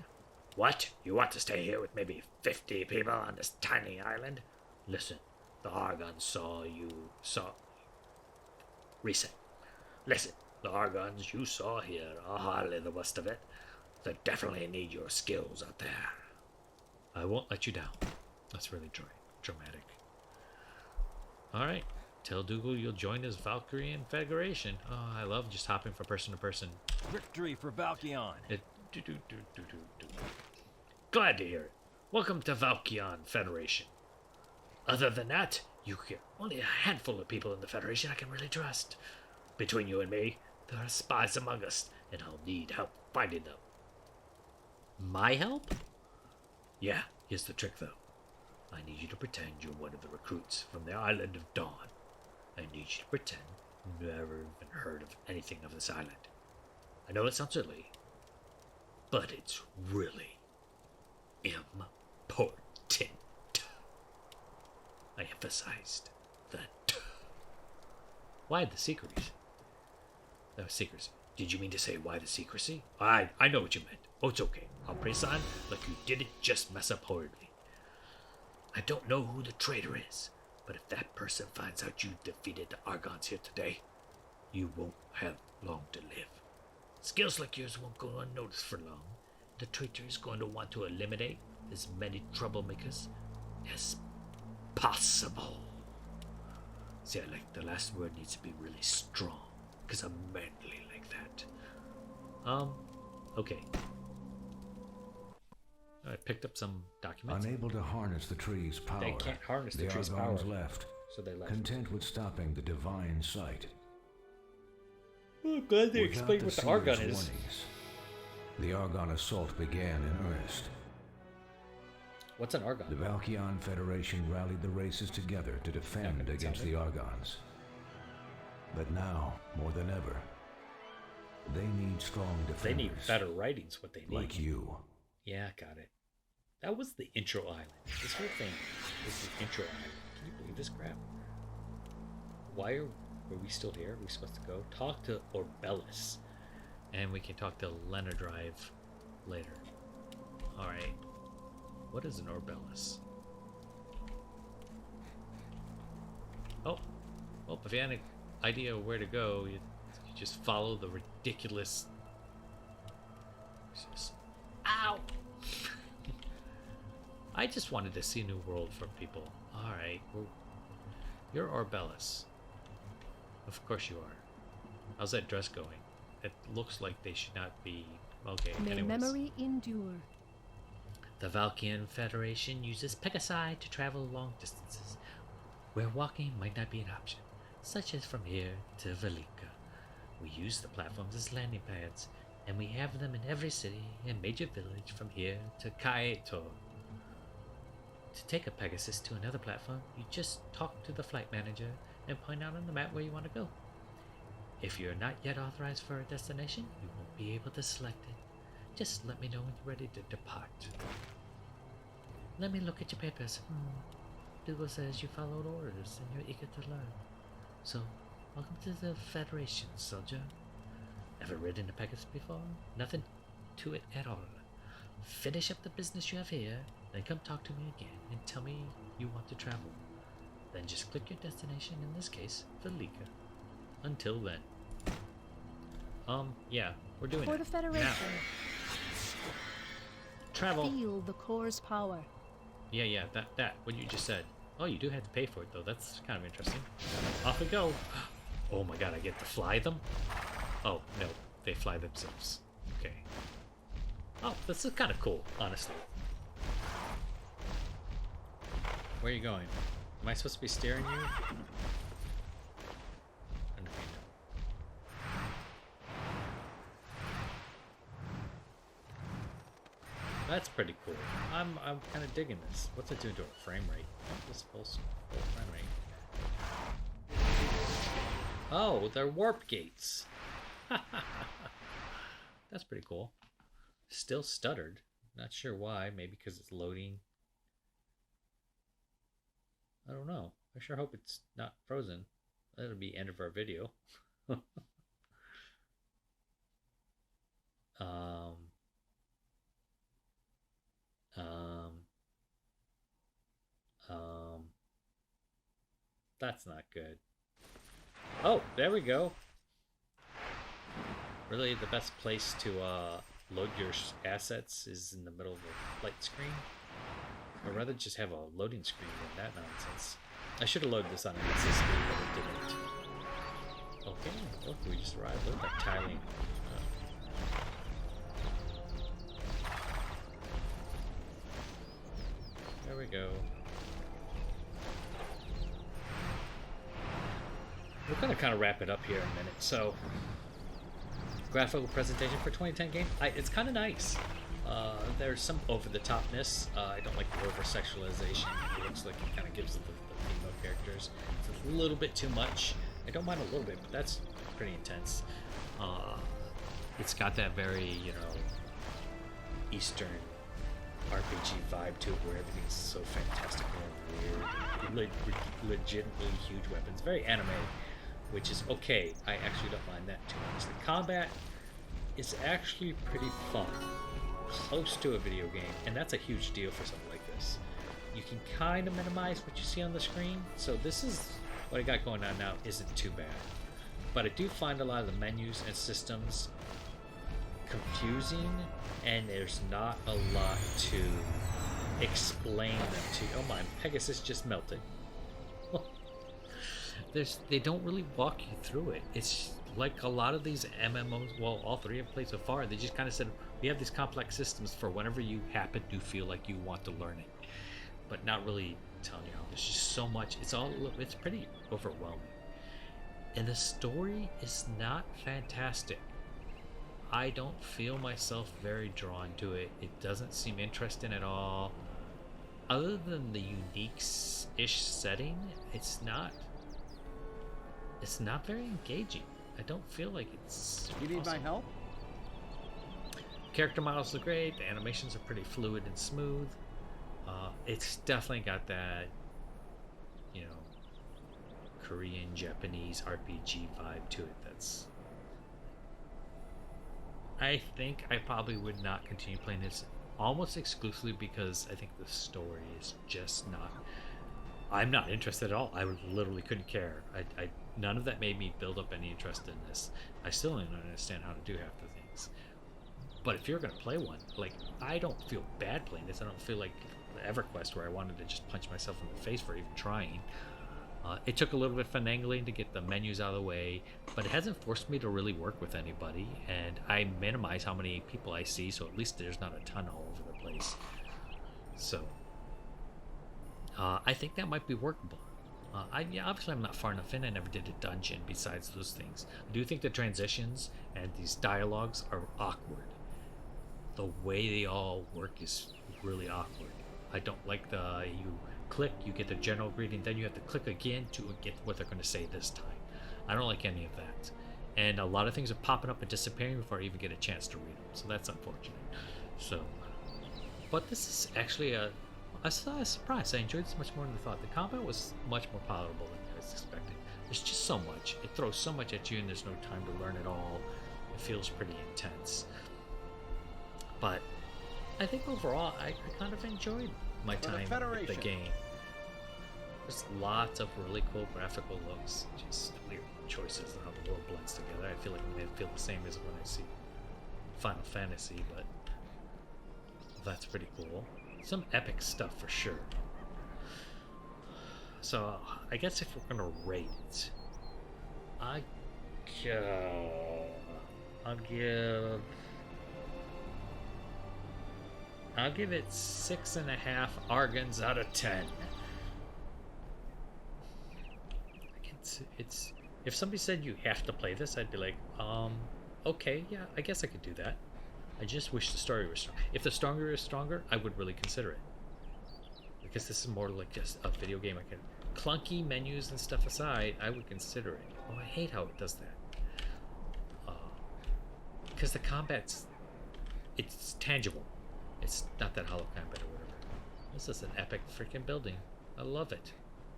What? You want to stay here with maybe 50 people on this tiny island? Listen, the Argons saw. Reset. Listen, the Argons you saw here are hardly the worst of it. They definitely need your skills out there. I won't let you down. That's really dramatic. Alright. Tell Dougal you'll join his Valkyrian Federation. Oh, I love just hopping from person to person. Victory for Valkion. Glad to hear it. Welcome to Valkion Federation. Other than that, you get only a handful of people in the Federation I can really trust. Between you and me, there are spies among us, and I'll need help finding them. My help? Yeah, here's the trick though. I need you to pretend you're one of the recruits from the Island of Dawn. I need you to pretend you've never even heard of anything of this island. I know it sounds silly, but it's really important. I emphasized that. Why the secrecy? Secrecy. Did you mean to say why the secrecy? I know what you meant. Oh, it's okay. I'll praise on like you didn't just mess up horribly. I don't know who the traitor is, but if that person finds out you defeated the Argons here today, you won't have long to live. Skills like yours won't go unnoticed for long. The traitor is going to want to eliminate as many troublemakers as possible. See, I like the last word needs to be really strong, because I'm manly like that. Okay. I picked up some documents. Unable to harness the tree's power, They can't harness the tree's power. Argons left, So they left. content with stopping the divine sight. Oh, I'm glad they Without explained what the seer's Argon is. warnings, the Argon assault began in earnest. What's an The Argon? Valkion Federation rallied the races together to defend Okay, against sounds the Argons. But now, more than ever, they need strong defenders. They need better writings, what they need. like you. Yeah, got it. That was the intro island. This whole thing is the intro island. Can you believe this crap? Why are we still here? Are we supposed to go? Talk to Orbellis. And we can talk to Lena Drive later. Alright. What is an Orbellis? Oh. Well, if you had an idea of where to go, you just follow the ridiculous... Ow! I just wanted to see a new world from people. Alright. You're Orbellis. Of course you are. How's that dress going? It looks like they should not be... Okay, May anyways. memory endure. The Valkyrian Federation uses Pegasi to travel long distances, where walking might not be an option, such as from here to Velika. We use the platforms as landing pads, and we have them in every city and major village from here to Kaeto. To take a Pegasus to another platform, you just talk to the flight manager and point out on the map where you want to go. If you're not yet authorized for a destination, you won't be able to select it. Just let me know when you're ready to depart. Let me look at your papers. Dougal says you followed orders and you're eager to learn. So, welcome to the Federation, soldier. Ever ridden a Pegasus before? Nothing to it at all. Finish up the business you have here, then come talk to me again and tell me you want to travel. Then just click your destination, in this case, Velika. Until then. Yeah, we're doing For it. the Federation, Now. Travel. feel the core's power. Yeah, that, what you just said. Oh, you do have to pay for it, though. That's kind of interesting. Off we go. Oh my god, I get to fly them? Oh, no, they fly themselves. Okay. Oh, this is kind of cool, honestly. Where are you going? Am I supposed to be steering you? Okay, no. That's pretty cool. I'm kind of digging this. What's it doing to a frame rate? This full frame rate. Oh, they're warp gates. That's pretty cool. Still stuttered. Not sure why. Maybe because it's loading. I don't know. I sure hope it's not frozen. That'll be end of our video. That's not good. Oh, there we go. Really, the best place to load your assets is in the middle of a flight screen. I'd rather just have a loading screen than that nonsense. I should have loaded this on an SSD, but I didn't. Okay, look, we just arrived. Look at that tiling. There we go. We're going to kind of wrap it up here in a minute. So, graphical presentation for 2010 game. It's kind of nice. There's some over-the-topness. I don't like the over-sexualization. It looks like it kind of gives the female characters. It's a little bit too much. I don't mind a little bit, but that's pretty intense. It's got that very, you know, Eastern RPG vibe to it, where everything's so fantastical and weird. Legitimately huge weapons. Very anime, which is okay. I actually don't mind that too much. The combat is actually pretty fun. Close to a video game, and that's a huge deal for something like this. You can kind of minimize what you see on the screen, so this is what I got going on now isn't too bad. But I do find a lot of the menus and systems confusing, and there's not a lot to explain them to you. Oh my, Pegasus just melted. They don't really walk you through it. It's like a lot of these MMOs, well, all three I've played so far, they just kind of said, we have these complex systems for whenever you happen to feel like you want to learn it. But not really telling you how. There's just so much. It's pretty overwhelming. And the story is not fantastic. I don't feel myself very drawn to it. It doesn't seem interesting at all. Other than the unique-ish setting, it's not very engaging. I don't feel like it's You need awesome. my help? Character models look great. The animations are pretty fluid and smooth. It's definitely got that, you know, Korean, Japanese RPG vibe to it. I think I probably would not continue playing this almost exclusively because I think the story is just not... I'm not interested at all. I literally couldn't care. None of that made me build up any interest in this. I still don't understand how to do half the things. But if you're going to play one, like, I don't feel bad playing this. I don't feel like EverQuest where I wanted to just punch myself in the face for even trying. It took a little bit of finagling to get the menus out of the way, but it hasn't forced me to really work with anybody, and I minimize how many people I see, so at least there's not a ton all over the place. So, I think that might be workable. Obviously I'm not far enough in. I never did a dungeon besides those things. I do think the transitions and these dialogues are awkward. The way they all work is really awkward. I don't like you click, you get the general greeting, then you have to click again to get what they're going to say this time. I don't like any of that. And a lot of things are popping up and disappearing before I even get a chance to read them. So that's unfortunate. So, but this is actually a surprise. I enjoyed this much more than I thought. The combat was much more palatable than I was expecting. There's just so much. It throws so much at you and there's no time to learn it all. It feels pretty intense. But I think overall I kind of enjoyed my time with the game. There's lots of really cool graphical looks, just weird choices and how the world blends together. I feel like it may feel the same as when I see Final Fantasy, but that's pretty cool. Some epic stuff for sure. So I guess if we're gonna rate it, I'll give it 6.5 Argons out of 10. It's if somebody said you have to play this, I'd be like, okay, yeah, I guess I could do that. I just wish the story was strong. If the story is stronger, I would really consider it. Because this is more like just a video game. I can clunky menus and stuff aside, I would consider it. Oh, I hate how it does that. Because the combat's it's tangible. It's not that hollow combat or whatever. This is an epic freaking building. I love it.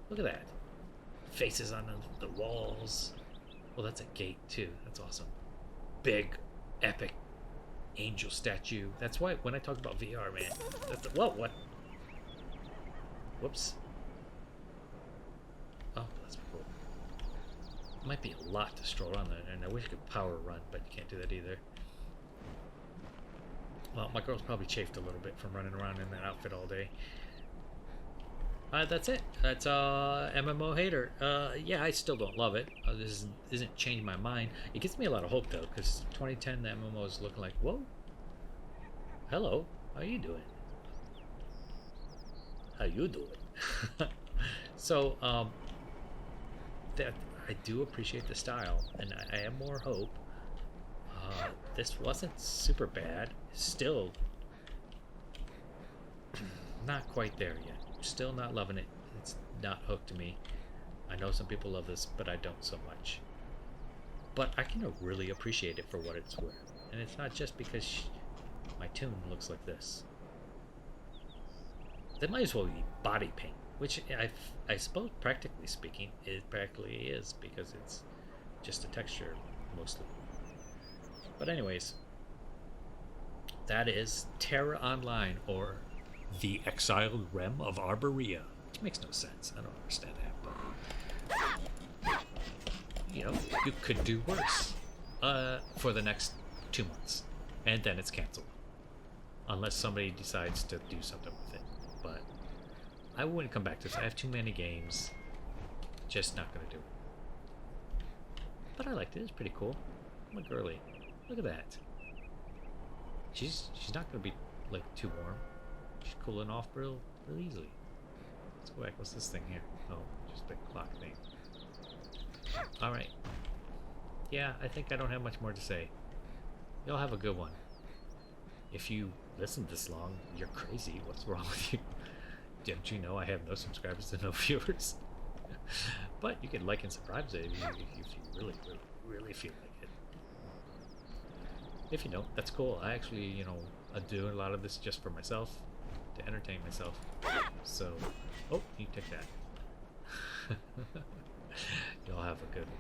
Look at that. Faces on the walls. Well, that's a gate too. That's awesome. Big, epic angel statue. That's why when I talk about VR, man. Whoa, what? Whoops. Oh, that's cool. Might be a lot to stroll around there, and I wish I could power run, but you can't do that either. Well, my girl's probably chafed a little bit from running around in that outfit all day. That's it. That's MMO Hater. Yeah, I still don't love it. This isn't changing my mind. It gives me a lot of hope though, because 2010 the MMO is looking like, whoa, hello, how you doing? How you doing? So that I do appreciate the style, and I have more hope. This wasn't super bad. Still not quite there yet. Still not loving it. It's not hooked to me. I know some people love this, but I don't so much. But I can really appreciate it for what it's worth. And it's not just because my tune looks like this. That might as well be body paint, which I suppose practically speaking, it practically is, because it's just a texture mostly. But anyways, that is TERA Online, or The Exiled Realm of Arborea, which makes no sense. I don't understand that, but you know, you could do worse for the next 2 months, and then it's canceled, unless somebody decides to do something with it. But I wouldn't come back to this. I have too many games. Just not gonna do it. But I liked it. It's pretty cool. I'm a girly. Look at that. She's not gonna be like too warm. She's cooling off real easily. Let's go back. What's this thing here? Oh, just the clock thing. Alright. Yeah, I think I don't have much more to say. Y'all have a good one. If you listened this long, you're crazy. What's wrong with you? Didn't you know I have no subscribers and no viewers? But you can like and subscribe if you really feel like it. If you don't, that's cool. I actually, you know, I do a lot of this just for myself, to entertain myself. So, oh, you take that. Y'all have a good one.